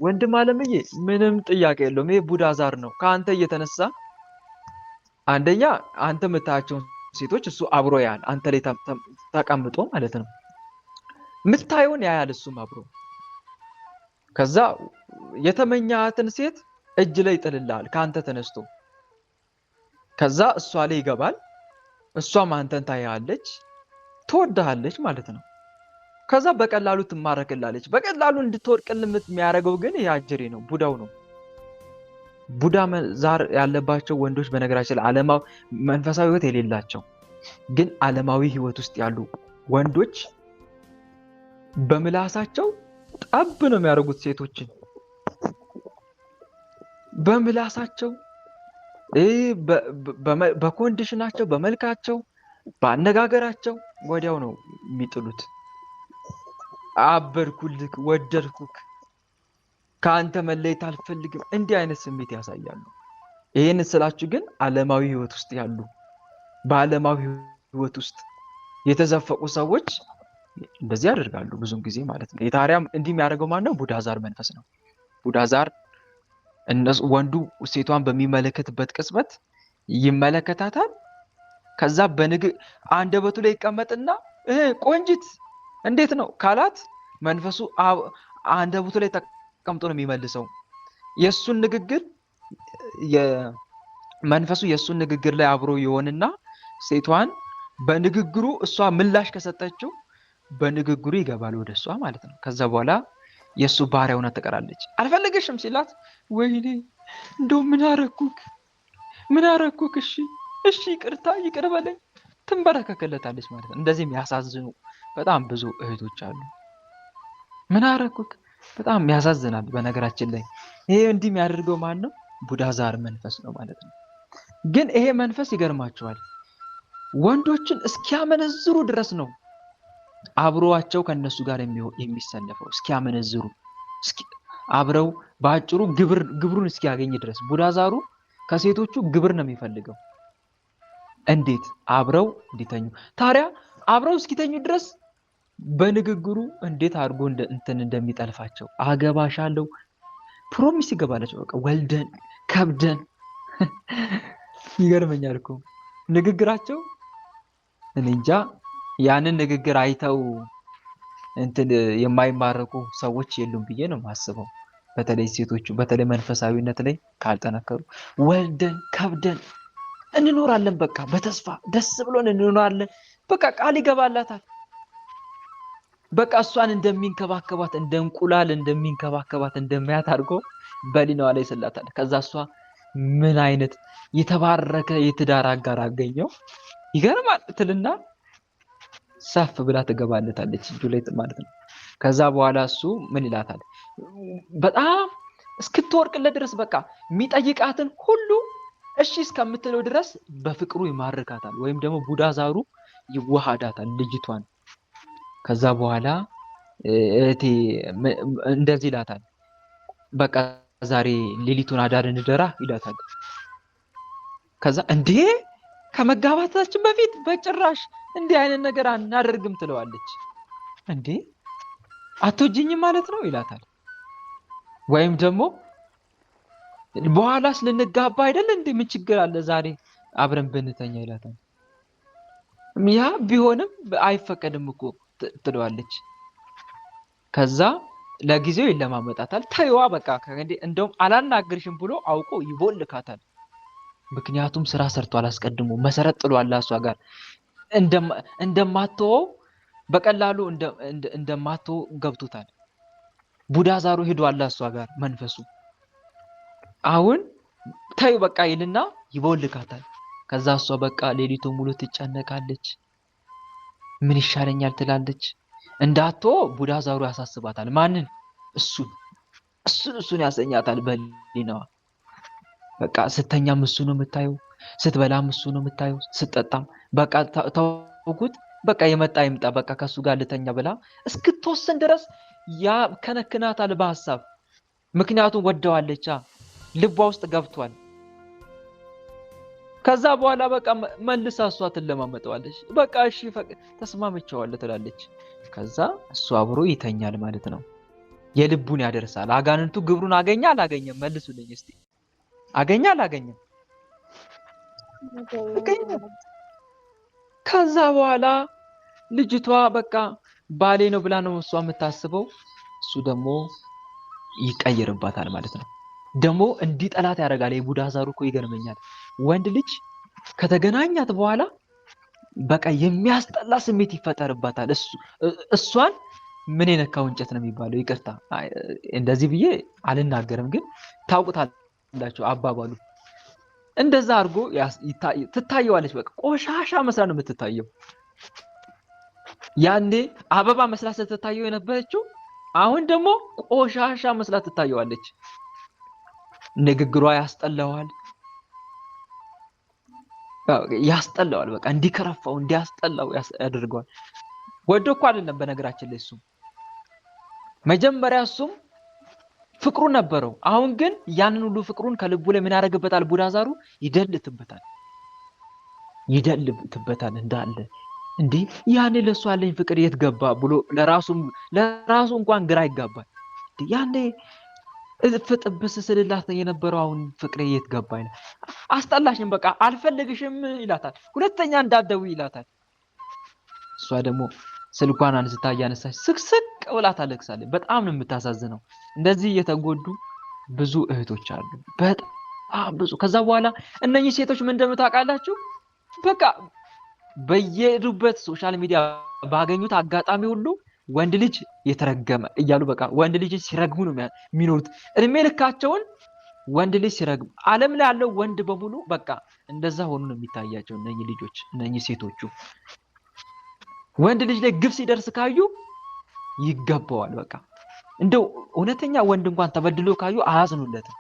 ወንድም አለምዬ ምንም ጥያቄ የለውም። ይሄ ቡዳ ዛር ነው። ከአንተ እየተነሳ አንደኛ አንተ የምታያቸውን ሴቶች እሱ አብሮ ያያል፣ አንተ ላይ ተቀምጦ ማለት ነው። የምታየውን ያያል እሱም አብሮ። ከዛ የተመኛትን ሴት እጅ ላይ ይጥልልሃል ከአንተ ተነስቶ። ከዛ እሷ ላይ ይገባል፣ እሷም አንተን ታያለች፣ ትወድሃለች ማለት ነው። ከዛ በቀላሉ ትማረክላለች። በቀላሉ እንድትወድቅልህ የሚያደርገው ግን ይሄ አጅሬ ነው፣ ቡዳው ነው። ቡዳ ዛር ያለባቸው ወንዶች በነገራችን ላይ ዓለማዊ መንፈሳዊ ህይወት የሌላቸው ግን ዓለማዊ ህይወት ውስጥ ያሉ ወንዶች በምላሳቸው ጠብ ነው የሚያደርጉት ሴቶችን። በምላሳቸው በኮንዲሽናቸው፣ በመልካቸው፣ በአነጋገራቸው ወዲያው ነው የሚጥሉት። አበድኩልክ፣ ወደድኩክ፣ ከአንተ መለየት አልፈልግም፣ እንዲህ አይነት ስሜት ያሳያሉ። ይህን ስላችሁ ግን ዓለማዊ ህይወት ውስጥ ያሉ በዓለማዊ ህይወት ውስጥ የተዘፈቁ ሰዎች እንደዚህ ያደርጋሉ ብዙም ጊዜ ማለት ነው። የታሪያም እንዲህ የሚያደርገው ማን ነው? ቡዳ ዛር መንፈስ ነው። ቡዳ ዛር ወንዱ ሴቷን በሚመለከትበት ቅጽበት ይመለከታታል። ከዛ አንደበቱ ላይ ይቀመጥና ቆንጂት እንዴት ነው ካላት መንፈሱ አንደበቱ ላይ ተቀምጦ ነው የሚመልሰው። የሱን ንግግር መንፈሱ የሱን ንግግር ላይ አብሮ ይሆንና ሴቷን በንግግሩ እሷ ምላሽ ከሰጠችው በንግግሩ ይገባል ወደ እሷ ማለት ነው። ከዛ በኋላ የሱ ባሪያ ሆና ትቀራለች። አልፈልግሽም ሲላት ወይኔ እንደው ምን አረኩክ እሺ ይቅር በለኝ ትንበረከከለታለች ማለት ነው። እንደዚህ የሚያሳዝኑ በጣም ብዙ እህቶች አሉ። ምን አረኩክ በጣም ያሳዝናል። በነገራችን ላይ ይሄ እንዲህ የሚያደርገው ማን ነው? ቡዳ ዛር መንፈስ ነው ማለት ነው። ግን ይሄ መንፈስ ይገርማቸዋል፣ ወንዶችን እስኪያመነዝሩ ድረስ ነው አብሮዋቸው ከነሱ ጋር የሚሰለፈው። እስኪያመነዝሩ አብረው በአጭሩ ግብሩን እስኪያገኝ ድረስ ቡዳ ዛሩ ከሴቶቹ ግብር ነው የሚፈልገው። እንዴት አብረው እንዲተኙ ታዲያ አብረው እስኪተኙ ድረስ በንግግሩ እንዴት አድርጎ እንደሚጠልፋቸው አገባሻለሁ ፕሮሚስ ይገባላቸው። በቃ ወልደን ከብደን ይገርመኛል እኮ ንግግራቸው። እኔ እንጃ ያንን ንግግር አይተው የማይማረኩ ሰዎች የሉም ብዬ ነው የማስበው። በተለይ ሴቶቹ በተለይ መንፈሳዊነት ላይ ካልጠነከሩ ወልደን ከብደን እንኖራለን፣ በቃ በተስፋ ደስ ብሎን እንኖራለን። በቃ ቃል ይገባላታል። በቃ እሷን እንደሚንከባከባት እንደ እንቁላል እንደሚንከባከባት እንደሚያት አድርጎ በሊናዋ ላይ ስላታል። ከዛ እሷ ምን አይነት የተባረከ የትዳር አጋር አገኘው ይገርማል ትልና ሰፍ ብላ ትገባለታለች እጁ ላይ ማለት ነው። ከዛ በኋላ እሱ ምን ይላታል? በጣም እስክትወርቅለት ድረስ በቃ የሚጠይቃትን ሁሉ እሺ እስከምትለው ድረስ በፍቅሩ ይማርካታል፣ ወይም ደግሞ ቡዳ ዛሩ ይዋሃዳታል ልጅቷን። ከዛ በኋላ እህቴ እንደዚህ ይላታል፣ በቃ ዛሬ ሌሊቱን አዳር እንደራ ይላታል። ከዛ እንዴ ከመጋባታችን በፊት በጭራሽ እንዲህ አይነት ነገር አናደርግም ትለዋለች። እንዴ አትወጂኝም ማለት ነው ይላታል። ወይም ደግሞ በኋላስ ልንጋባ አይደል እንዴ ምን ችግር አለ ዛሬ አብረን ብንተኛ ይላታል። ያ ቢሆንም አይፈቀድም እኮ ትለዋለች። ከዛ ለጊዜው ይለማመጣታል። ተይዋ በቃ እንደውም አላናግርሽም ብሎ አውቆ ይቦልካታል። ምክንያቱም ስራ ሰርቷል፣ አስቀድሞ መሰረት ጥሏል። እሷ ጋር እንደማትወው በቀላሉ እንደማትወው ገብቶታል። ቡዳ ዛሩ ሄዷል እሷ ጋር መንፈሱ። አሁን ተይው በቃ ይልና ይቦልካታል። ከዛ እሷ በቃ ሌሊቱ ሙሉ ትጨነቃለች። ምን ይሻለኛል ትላለች። እንዳትወው ቡዳ ዛሩ ያሳስባታል። ማንን? እሱን ያሰኛታል በሊናዋ። በቃ ስተኛም እሱ ነው የምታየው፣ ስትበላም እሱ ነው የምታየው፣ ስትጠጣም በቃ ተውኩት በቃ የመጣ ይምጣ በቃ ከሱ ጋር ልተኛ ብላ እስክትወስን ድረስ ያ ከነክናታል በሐሳብ። ምክንያቱም ወደዋለች፣ ልቧ ውስጥ ገብቷል። ከዛ በኋላ በቃ መልሳ እሷ ትለማመጠዋለች። በቃ እሺ ተስማምቼዋለሁ ትላለች። ከዛ እሱ አብሮ ይተኛል ማለት ነው። የልቡን ያደርሳል። አጋንንቱ ግብሩን አገኘ አላገኘም? መልሱልኝ እስቲ። አገኘ አላገኘም? አገኘ። ከዛ በኋላ ልጅቷ በቃ ባሌ ነው ብላ ነው እሷ የምታስበው። እሱ ደግሞ ይቀየርባታል ማለት ነው። ደግሞ እንዲህ ጠላት ያደርጋል። የቡዳ ዛሩ እኮ ይገርመኛል። ወንድ ልጅ ከተገናኛት በኋላ በቃ የሚያስጠላ ስሜት ይፈጠርባታል። እሷን ምን የነካው እንጨት ነው የሚባለው? ይቅርታ እንደዚህ ብዬ አልናገርም፣ ግን ታውቁታላችሁ አባባሉ። እንደዛ አድርጎ ትታየዋለች። በቃ ቆሻሻ መስላ ነው የምትታየው። ያኔ አበባ መስላ ስትታየው የነበረችው አሁን ደግሞ ቆሻሻ መስላ ትታየዋለች። ንግግሯ ያስጠላዋል፣ ያስጠላዋል። በቃ እንዲከረፋው እንዲያስጠላው ያደርገዋል። ወዶ እኮ አይደለም በነገራችን ላይ እሱም መጀመሪያ እሱም ፍቅሩ ነበረው። አሁን ግን ያንን ሁሉ ፍቅሩን ከልቡ ላይ ምን ያደርግበታል? ቡዳ ዛሩ ይደልትበታል እንዳለ። እንዴ ያኔ ለሱ ያለኝ ፍቅር የት ገባ ብሎ ለራሱ እንኳን ግራ ይጋባል። ያኔ ፍጥብስ ስልላት የነበረው አሁን ፍቅሬ የት ገባ ይላል። አስጠላሽም፣ በቃ አልፈልግሽም ይላታል። ሁለተኛ እንዳትደውይ ይላታል። እሷ ደግሞ ስልኳን አንስታ እያነሳች ስቅስቅ ብላ ታለቅሳለች። በጣም ነው የምታሳዝነው። እንደዚህ እየተጎዱ ብዙ እህቶች አሉ፣ በጣም ብዙ። ከዛ በኋላ እነኚህ ሴቶች ምን እንደምታውቃላችሁ? በቃ በየሄዱበት ሶሻል ሚዲያ ባገኙት አጋጣሚ ሁሉ ወንድ ልጅ የተረገመ እያሉ በቃ ወንድ ልጅ ሲረግሙ ነው የሚኖሩት። እድሜ ልካቸውን ወንድ ልጅ ሲረግም፣ ዓለም ላይ ያለው ወንድ በሙሉ በቃ እንደዛ ሆኑ ነው የሚታያቸው። እነኚህ ልጆች እነኚህ ሴቶቹ ወንድ ልጅ ላይ ግፍ ሲደርስ ካዩ ይገባዋል። በቃ እንደው እውነተኛ ወንድ እንኳን ተበድሎ ካዩ አያዝኑለትም።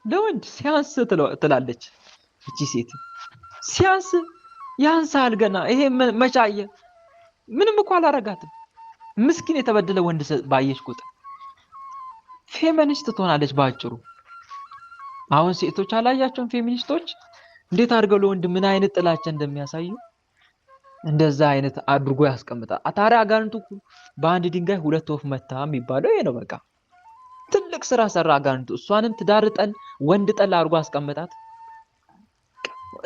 ለወንድ ሲያንስ ትላለች እቺ ሴት። ሲያንስ ያንሳል ገና። ይሄ መቻየ ምንም እኮ አላረጋትም። ምስኪን የተበደለ ወንድ ባየሽ ቁጥር ፌሚኒስት ትሆናለች ባጭሩ። አሁን ሴቶች አላያቸውም? ፌሚኒስቶች እንዴት አድርገው ለወንድ ምን አይነት ጥላቻ እንደሚያሳዩ እንደዛ አይነት አድርጎ ያስቀምጣል። ታዲያ አጋንንቱ በአንድ ድንጋይ ሁለት ወፍ መታ የሚባለው ይሄ ነው። በቃ ትልቅ ስራ ሰራ አጋንንቱ። እሷንም ትዳር ጠል ወንድ ጠል አድርጎ አስቀምጣት።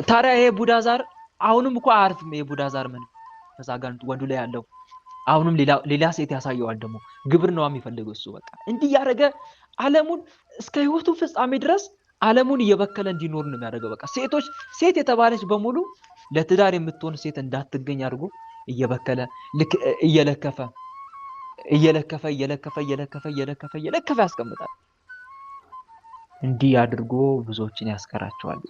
ታዲያ ይሄ ቡዳ ዛር አሁንም እኮ አያርፍም። ይሄ ቡዳ ዛር መንፈስ አጋንንቱ ወንዱ ላይ ያለው አሁንም ሌላ ሴት ያሳየዋል። ደግሞ ግብር ነው የሚፈልገው እሱ። በቃ እንዲህ ያደረገ ዓለሙን እስከ ህይወቱ ፍጻሜ ድረስ ዓለሙን እየበከለ እንዲኖር ነው የሚያደርገው። በቃ ሴት የተባለች በሙሉ ለትዳር የምትሆን ሴት እንዳትገኝ አድርጎ እየበከለ ልክ እየለከፈ ያስቀምጣል። እንዲህ አድርጎ ብዙዎችን ያስቀራቸዋል።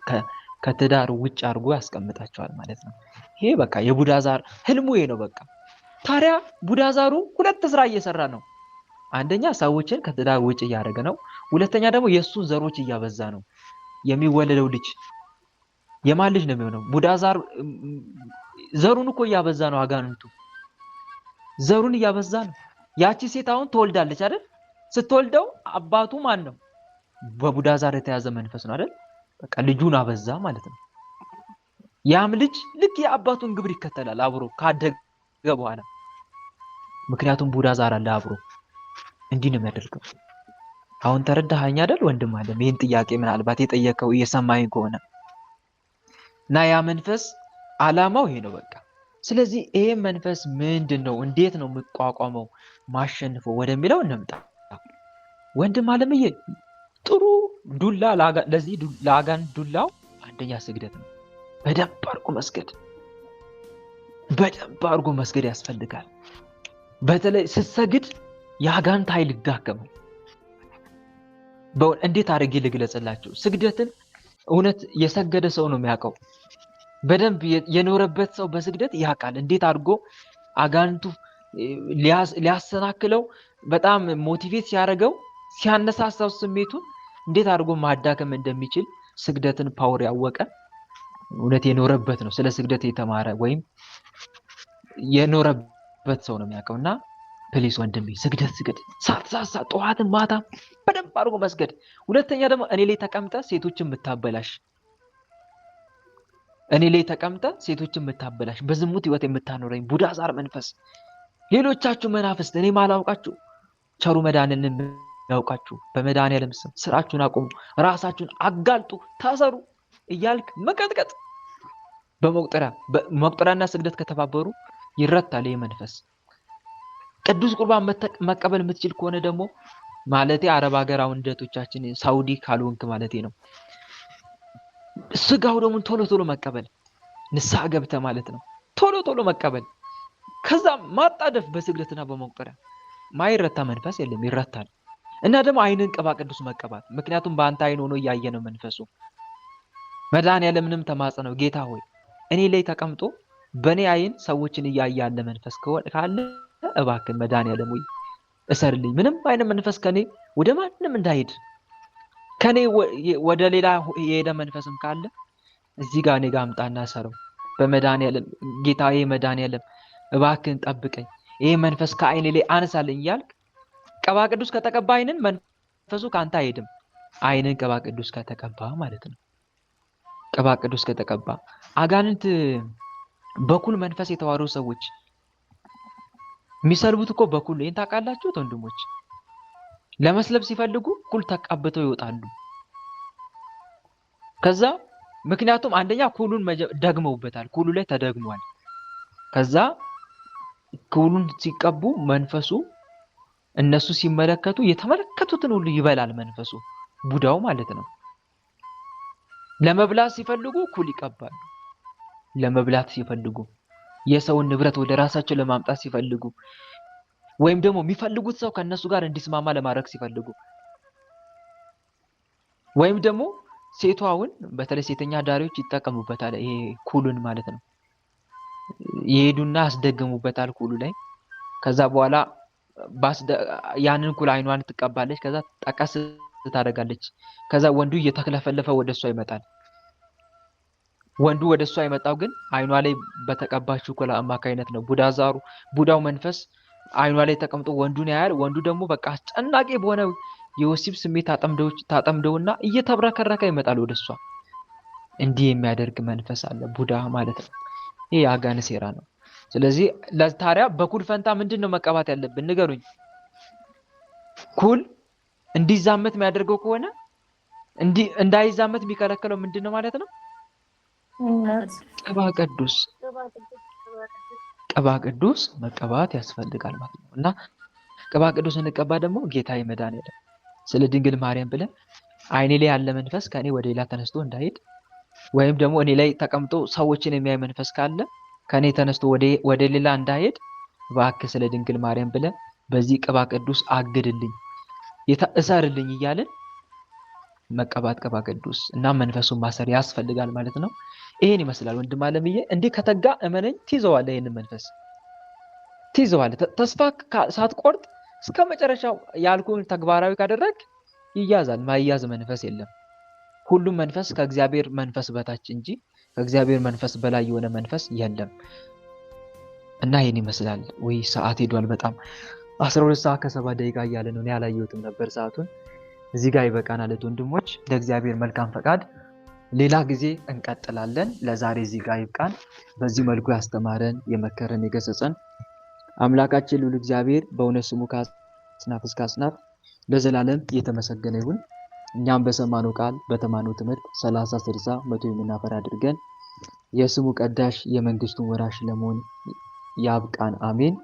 ከትዳር ውጭ አድርጎ ያስቀምጣቸዋል ማለት ነው። ይሄ በቃ የቡዳ ዛር ህልሙ ይሄ ነው። በቃ ታዲያ ቡዳ ዛሩ ሁለት ስራ እየሰራ ነው። አንደኛ ሰዎችን ከትዳር ውጭ እያደረገ ነው። ሁለተኛ ደግሞ የእሱን ዘሮች እያበዛ ነው። የሚወለደው ልጅ የማን ልጅ ነው የሚሆነው? ቡዳ ዛር ዘሩን እኮ እያበዛ ነው። አጋንንቱ ዘሩን እያበዛ ነው። ያቺ ሴት አሁን ትወልዳለች አይደል? ስትወልደው አባቱ ማን ነው? በቡዳ ዛር የተያዘ መንፈስ ነው አይደል? በቃ ልጁን አበዛ ማለት ነው። ያም ልጅ ልክ የአባቱን ግብር ይከተላል አብሮ ካደገ በኋላ። ምክንያቱም ቡዳ ዛር አለ አብሮ። እንዲህ ነው የሚያደርገው። አሁን ተረዳኸኝ አይደል ወንድም አለም? ይህን ጥያቄ ምናልባት የጠየቀው እየሰማኝ ከሆነ እና ያ መንፈስ አላማው ይሄ ነው በቃ። ስለዚህ ይሄ መንፈስ ምንድነው? እንዴት ነው የምቋቋመው ማሸንፈው ወደሚለው እንምጣ። ወንድም አለምዬ ጥሩ ዱላ ለዚህ ለአጋንንት ዱላው አንደኛ ስግደት ነው። በደንብ አድርጎ መስገድ ያስፈልጋል። በተለይ ስትሰግድ የአጋንንት ኃይል ይዳከማል። እንዴት አድርጌ ልግለጽላችሁ? ስግደትን እውነት የሰገደ ሰው ነው የሚያውቀው። በደንብ የኖረበት ሰው በስግደት ያውቃል። እንዴት አድርጎ አጋንንቱ ሊያሰናክለው በጣም ሞቲቬት ሲያደርገው ሲያነሳሳው ስሜቱን እንዴት አድርጎ ማዳከም እንደሚችል ስግደትን ፓወር ያወቀ እውነት የኖረበት ነው። ስለ ስግደት የተማረ ወይም የኖረበት ሰው ነው የሚያውቀውና ፕሊስ ወንድሜ ስግደት ሳትሳሳ ጠዋትን ማታ በደንብ አድርጎ መስገድ። ሁለተኛ ደግሞ እኔ ላይ ተቀምጠ ሴቶችን የምታበላሽ በዝሙት ህይወት የምታኖረኝ ቡዳ ዛር መንፈስ ሌሎቻችሁ መናፍስት እኔ ማላውቃችሁ ቸሩ መድኃኒዓለም ያውቃችሁ በመድኃኒዓለም ስም ስራችሁን አቁሙ፣ ራሳችሁን አጋልጡ፣ ታሰሩ እያልክ መቀጥቀጥ በመቁጠሪያና ስግደት ከተባበሩ ይረታል ይህ መንፈስ። ቅዱስ ቁርባን መቀበል የምትችል ከሆነ ደግሞ ማለቴ አረብ ሀገር አሁን እንደቶቻችን ሳውዲ ካልሆንክ ማለቴ ነው። ስጋው ደግሞ ቶሎ መቀበል ንስሐ ገብተህ ማለት ነው። ቶሎ መቀበል፣ ከዛ ማጣደፍ በስግደትና በመቁጠሪያ ማይረታ መንፈስ የለም፣ ይረታል። እና ደግሞ አይንን ቅባ ቅዱስ መቀባት፣ ምክንያቱም በአንተ አይን ሆኖ እያየ ነው መንፈሱ። መድኃኒዓለምንም ተማጸነው፣ ጌታ ሆይ እኔ ላይ ተቀምጦ በእኔ አይን ሰዎችን እያየ ያለ መንፈስ ካለ እባክን መድኃኒዓለም ሆይ እሰርልኝ። ምንም አይነት መንፈስ ከኔ ወደ ማንም እንዳይሄድ፣ ከኔ ወደ ሌላ የሄደ መንፈስም ካለ እዚህ ጋር እኔ ጋር አምጣና ሰረው። በመድኃኒዓለም ጌታዬ መድኃኒዓለም እባክን ጠብቀኝ፣ ይሄ መንፈስ ከአይኔ ላይ አንሳልኝ እያልክ ቅባ ቅዱስ ከተቀባ አይንን መንፈሱ ካንተ አይሄድም። አይንን ቅባ ቅዱስ ከተቀባ ማለት ነው። ቅባ ቅዱስ ከተቀባ አጋንንት በኩል መንፈስ የተዋሩ ሰዎች የሚሰልቡት እኮ በኩል ይሄን ታውቃላችሁ ወንድሞች? ለመስለብ ሲፈልጉ ኩል ተቀብተው ይወጣሉ። ከዛ ምክንያቱም አንደኛ ኩሉን ደግመውበታል፣ ኩሉ ላይ ተደግሟል። ከዛ ኩሉን ሲቀቡ መንፈሱ እነሱ ሲመለከቱ የተመለከቱትን ሁሉ ይበላል መንፈሱ፣ ቡዳው ማለት ነው። ለመብላት ሲፈልጉ ኩል ይቀባሉ። ለመብላት ሲፈልጉ የሰውን ንብረት ወደ ራሳቸው ለማምጣት ሲፈልጉ ወይም ደግሞ የሚፈልጉት ሰው ከነሱ ጋር እንዲስማማ ለማድረግ ሲፈልጉ ወይም ደግሞ ሴቷውን በተለይ ሴተኛ ዳሪዎች ይጠቀሙበታል። ይሄ ኩሉን ማለት ነው። ይሄዱና ያስደግሙበታል ኩሉ ላይ። ከዛ በኋላ ያንን ኩል አይኗን ትቀባለች። ከዛ ጠቀስ ታደርጋለች። ከዛ ወንዱ እየተክለፈለፈ ወደሷ ይመጣል። ወንዱ ወደሷ ይመጣው ግን አይኗ ላይ በተቀባችው ኩል አማካይነት ነው። ቡዳው መንፈስ አይኗ ላይ ተቀምጦ ወንዱን ያያል። ወንዱ ደግሞ በቃ አስጨናቂ በሆነ የወሲብ ስሜት ታጠምደውና እየተብረከረከ ይመጣል ወደሷ። እንዲህ የሚያደርግ መንፈስ አለ፣ ቡዳ ማለት ነው። ይሄ የአጋንንት ሴራ ነው። ስለዚህ ለታዲያ በኩል ፈንታ ምንድን ነው መቀባት ያለብን? ንገሩኝ። ኩል እንዲዛመት የሚያደርገው ከሆነ እንዳይዛመት የሚከለክለው ምንድን ነው ማለት ነው? ቅባ ቅዱስ መቀባት ያስፈልጋል ማለት ነው። እና ቅባ ቅዱስ እንቀባ ደግሞ ጌታዬ መድኃኒዓለም ስለ ድንግል ማርያም ብለን አይኔ ላይ ያለ መንፈስ ከኔ ወደ ሌላ ተነስቶ እንዳይሄድ፣ ወይም ደግሞ እኔ ላይ ተቀምጦ ሰዎችን የሚያይ መንፈስ ካለ ከኔ ተነስቶ ወደ ሌላ እንዳይሄድ እባክህ ስለ ድንግል ማርያም ብለን በዚህ ቅባ ቅዱስ አግድልኝ፣ እሰርልኝ እያልን መቀባት ቅባ ቅዱስ እና መንፈሱን ማሰር ያስፈልጋል ማለት ነው። ይሄን ይመስላል ወንድም አለምዬ። እንዲህ ከተጋ እመነኝ ትይዘዋለህ፣ ይሄንን መንፈስ ትይዘዋለህ። ተስፋ ሳትቆርጥ እስከ መጨረሻው ያልኩን ተግባራዊ ካደረግ ይያዛል። ማይያዝ መንፈስ የለም። ሁሉም መንፈስ ከእግዚአብሔር መንፈስ በታች እንጂ ከእግዚአብሔር መንፈስ በላይ የሆነ መንፈስ የለም። እና ይሄን ይመስላል። ወይ ሰዓት ሄዷል በጣም 12 ሰዓት ከ7 ደቂቃ እያለ ነው። እኔ አላየሁትም ነበር ሰዓቱን። እዚህ ጋር ይበቃናል ወንድሞች። ለእግዚአብሔር መልካም ፈቃድ ሌላ ጊዜ እንቀጥላለን። ለዛሬ እዚህ ጋር ይብቃን። በዚህ መልኩ ያስተማረን የመከረን የገሰጸን አምላካችን ልዑል እግዚአብሔር በእውነት ስሙ ከአጽናፍ እስከ አጽናፍ ለዘላለም የተመሰገነ ይሁን። እኛም በሰማነው ቃል በተማነው ትምህርት 30፣ 60፣ 100 የምናፈራ አድርገን የስሙ ቀዳሽ የመንግስቱን ወራሽ ለመሆን ያብቃን። አሜን።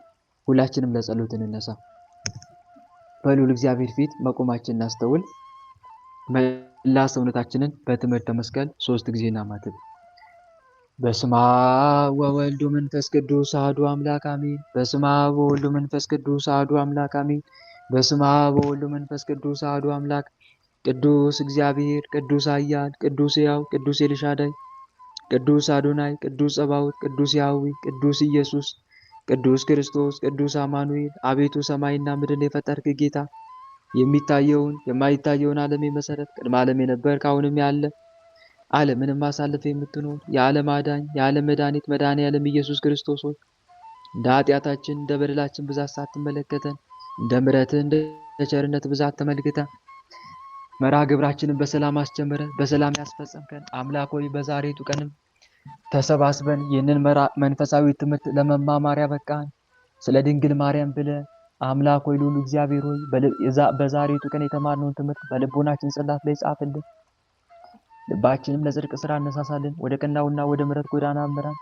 ሁላችንም ለጸሎት እንነሳ። በልዑል እግዚአብሔር ፊት መቆማችን እናስተውል። መላ ሰውነታችንን በትምህርተ መስቀል 3 ጊዜ እናማትብ። በስመ አብ ወወልድ ወመንፈስ ቅዱስ አሐዱ አምላክ አሜን። በስመ አብ ወወልድ ወመንፈስ ቅዱስ አሐዱ አምላክ አሜን። በስመ አብ ወወልድ ወመንፈስ ቅዱስ አሐዱ አምላክ። ቅዱስ እግዚአብሔር፣ ቅዱስ ኃያል፣ ቅዱስ ሕያው፣ ቅዱስ ኤልሻዳይ፣ ቅዱስ አዶናይ፣ ቅዱስ ጸባኦት፣ ቅዱስ ያህዌ፣ ቅዱስ ኢየሱስ፣ ቅዱስ ክርስቶስ፣ ቅዱስ አማኑኤል፣ አቤቱ ሰማይና ምድርን የፈጠርክ ጌታ፣ የሚታየውን የማይታየውን ዓለም የመሰረት ቅድመ ዓለም የነበርክ አሁንም ያለ ዓለምንም አሳልፈ የምትኖር የዓለም አዳኝ የዓለም መድኃኒት መድኃኔዓለም ኢየሱስ ክርስቶስ ሆይ እንደ ኃጢአታችን እንደ በደላችን ብዛት ሳትመለከተን እንደ ምሕረትህ እንደ ቸርነት ብዛት ተመልክተን መርሐ ግብራችንን በሰላም አስጀምረ በሰላም ያስፈጸምከን አምላክ ሆይ በዛሬቱ ቀንም ተሰባስበን ይህንን መንፈሳዊ ትምህርት ለመማማር ያበቃን ስለ ድንግል ማርያም ብለህ አምላክ ሆይ ልዑል እግዚአብሔር ሆይ በዛሬቱ ቀን የተማርነውን ትምህርት በልቦናችን ጽላት ላይ ጻፍልን። ልባችንም ለጽድቅ ስራ አነሳሳልን። ወደ ቀናውና ወደ ምሕረት ጎዳና ምራን።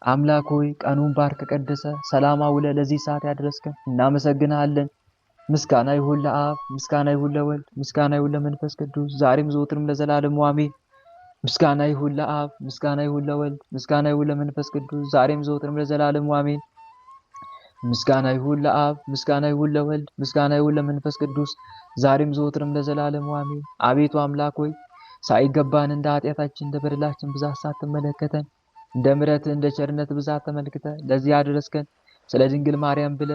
አምላክ ሆይ ቀኑን ባርክ ቀድሰ ሰላም አውለህ ለዚህ ሰዓት ያደረስከን እናመሰግንሃለን። ምስጋና ይሁን ለአብ፣ ምስጋና ይሁን ለወልድ፣ ምስጋና ይሁን ለመንፈስ ቅዱስ ዛሬም ዘወትርም ለዘላለሙ አሜን። ምስጋና ይሁን ለአብ፣ ምስጋና ይሁን ለወልድ፣ ምስጋና ይሁን ለመንፈስ ቅዱስ ዛሬም ዘወትርም ለዘላለሙ አሜን። ምስጋና ይሁን ለአብ፣ ምስጋና ይሁን ለወልድ፣ ምስጋና ይሁን ለመንፈስ ቅዱስ ዛሬም ዘወትርም ለዘላለሙ አሜን። አቤቱ አምላክ ሆይ ሳይገባን እንደ ኃጢአታችን እንደ በደላችን ብዛት ሳትመለከተን እንደ ምሕረትህ እንደ ቸርነት ብዛት ተመልክተ ለዚህ ያደረስከን ስለ ድንግል ማርያም ብለ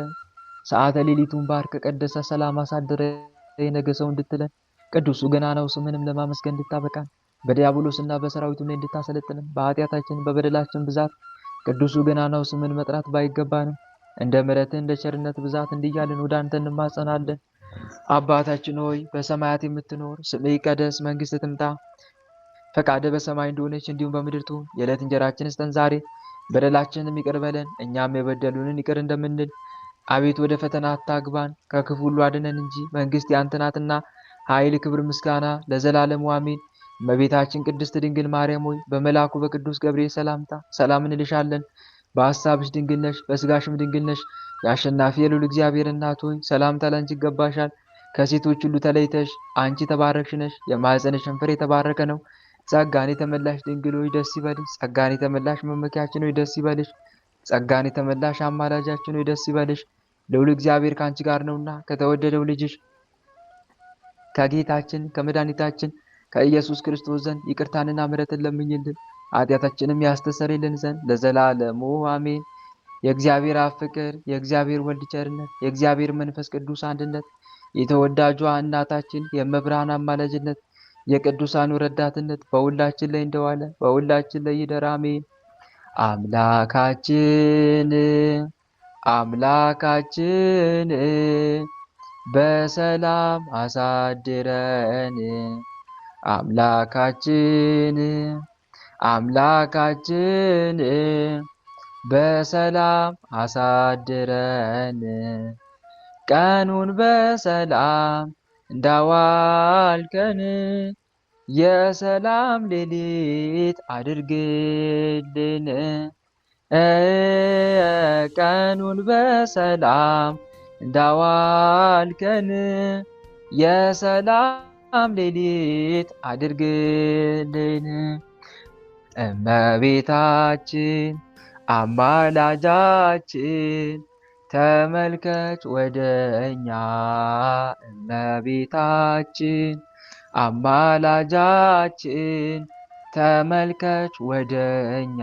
ሰዓተ ሌሊቱን ባርከ ቀደሰ ሰላም አሳደረ የነገሰው እንድትለን ቅዱሱ ገናናው ስምንም ለማመስገን እንድታበቃን በዲያብሎስና በሰራዊቱ ላይ እንድታሰለጥንን በኃጢአታችን በበደላችን ብዛት ቅዱሱ ገናናው ስምን መጥራት ባይገባንም እንደ ምሕረትህ እንደ ቸርነት ብዛት እንዲያልን ወደ አንተ እንማጸናለን። አባታችን ሆይ በሰማያት የምትኖር ስምህ ይቀደስ፣ መንግስትህ ትምጣ፣ ፈቃድህ በሰማይ እንደሆነች እንዲሁም በምድር ትሁን። የዕለት እንጀራችንን ስጠን ዛሬ፣ በደላችንን ይቅር በለን እኛም የበደሉንን ይቅር እንደምንል። አቤት ወደ ፈተና አታግባን ከክፉ ሁሉ አድነን እንጂ መንግስት ያንተ ናትና ኃይል፣ ክብር፣ ምስጋና ለዘላለሙ አሜን። እመቤታችን ቅድስት ድንግል ማርያም ሆይ በመልአኩ በቅዱስ ገብርኤል ሰላምታ ሰላም እንልሻለን። በሐሳብሽ ድንግል ነሽ፣ በስጋሽም ድንግል ነሽ። የአሸናፊ የልዑል እግዚአብሔር እናት ሆይ ሰላምታ ላንቺ ይገባሻል። ከሴቶች ሁሉ ተለይተሽ አንቺ የተባረክሽ ነሽ፣ የማኅፀንሽም ፍሬ የተባረከ ነው። ጸጋን የተመላሽ ድንግል ሆይ ደስ ይበልሽ። ጸጋን የተመላሽ መመኪያችን ሆይ ደስ ይበልሽ። ጸጋን የተመላሽ አማላጃችን ሆይ ደስ ይበልሽ። ልዑል እግዚአብሔር ከአንቺ ጋር ነውና ከተወደደው ልጅሽ ከጌታችን ከመድኃኒታችን ከኢየሱስ ክርስቶስ ዘንድ ይቅርታንና ምሕረትን ለምኝልን ኃጢአታችንም ያስተሰርይልን ዘንድ ለዘላለሙ አሜን። የእግዚአብሔር አብ ፍቅር፣ የእግዚአብሔር ወልድ ቸርነት፣ የእግዚአብሔር መንፈስ ቅዱስ አንድነት፣ የተወዳጇ እናታችን የመብርሃን አማላጅነት፣ የቅዱሳኑ ረዳትነት በሁላችን ላይ እንደዋለ በሁላችን ላይ ይደር አሜን። አምላካችን በሰላም አሳድረን። አምላካችን በሰላም አሳድረን። ቀኑን በሰላም እንዳዋልከን የሰላም ሌሊት አድርግልን። ቀኑን በሰላም እንዳዋልከን የሰላም ሌሊት አድርግልን። እመቤታችን አማላጃችን ተመልከች ወደኛ። እመቤታችን አማላጃችን ተመልከች ወደኛ።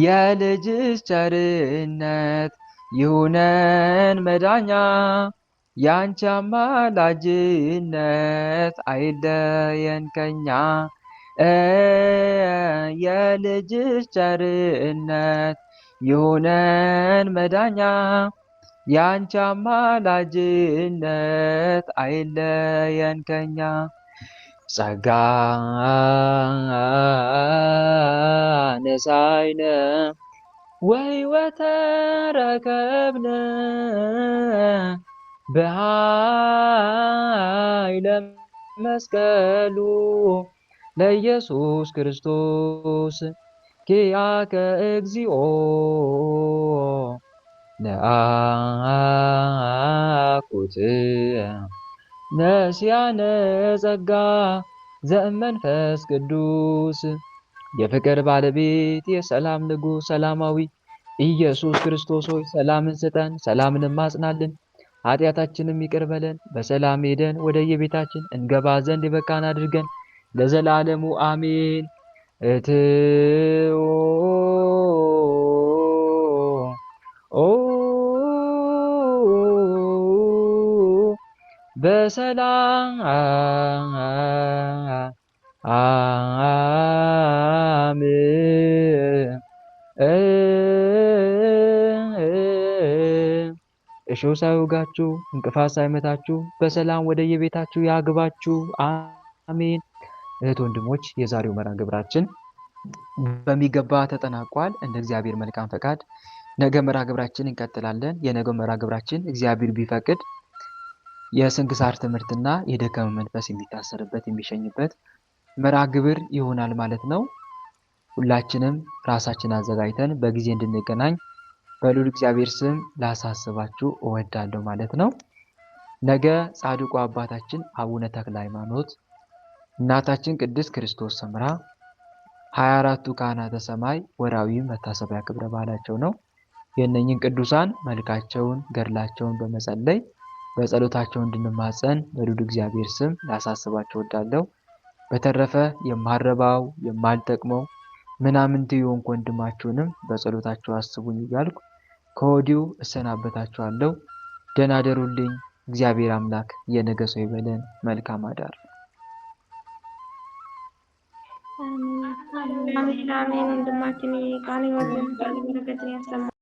የልጅሽ ቸርነት ይሁነን መዳኛ፣ ያንቺ አማላጅነት አይለየን ከኛ። የልጅሽ ቸርነት ይሁነን መዳኛ፣ ያንቺ አማላጅነት አይለየን ከኛ። ጸጋን ነሣኢነ ወሕይወተ ረከብነ በኃይለ መስቀሉ ለኢየሱስ ክርስቶስ ኪያከ እግዚኦ ነአኩት ነሲያነ ጸጋ ዘእመንፈስ ቅዱስ። የፍቅር ባለቤት የሰላም ንጉሥ ሰላማዊ ኢየሱስ ክርስቶስ ሆይ ሰላምን ስጠን፣ ሰላምን ማጽናልን፣ ኃጢአታችንም ይቅር በለን፣ በሰላም ሄደን ወደ የቤታችን እንገባ ዘንድ የበቃን አድርገን ለዘላለሙ አሜን። እትዮ በሰላም እሾህ ሳይወጋችሁ እንቅፋት ሳይመታችሁ በሰላም ወደ የቤታችሁ ያግባችሁ አሜን። እህት ወንድሞች፣ የዛሬው መርሃ ግብራችን በሚገባ ተጠናቋል። እንደ እግዚአብሔር መልካም ፈቃድ ነገ መርሃ ግብራችን እንቀጥላለን። የነገው መርሃ ግብራችን እግዚአብሔር ቢፈቅድ የስንክሳር ትምህርትና የደከመ መንፈስ የሚታሰርበት የሚሸኝበት መርሃ ግብር ይሆናል ማለት ነው። ሁላችንም ራሳችን አዘጋጅተን በጊዜ እንድንገናኝ በልዑል እግዚአብሔር ስም ላሳስባችሁ እወዳለሁ ማለት ነው። ነገ ጻድቁ አባታችን አቡነ ተክለ ሃይማኖት፣ እናታችን ቅድስት ክርስቶስ ሰምራ 24ቱ ካህናተ ሰማይ ወርሃዊ መታሰቢያ ክብረ በዓላቸው ነው። የእነኝህን ቅዱሳን መልካቸውን ገድላቸውን በመጸለይ በጸሎታቸው እንድንማጸን በልዑል እግዚአብሔር ስም ላሳስባችሁ እወዳለሁ። በተረፈ የማረባው የማልጠቅመው ምናምንት የሆንኩ ወንድማችሁንም በጸሎታችሁ አስቡኝ እያልኩ ከወዲሁ እሰናበታችኋለሁ። ደህና ደሩልኝ። እግዚአብሔር አምላክ የነገ ሰው ይበለን። መልካም አዳር። አሜን አሜን። ወንድማችን ቃል ሕይወትን ቃል በረከትን ያሰማል።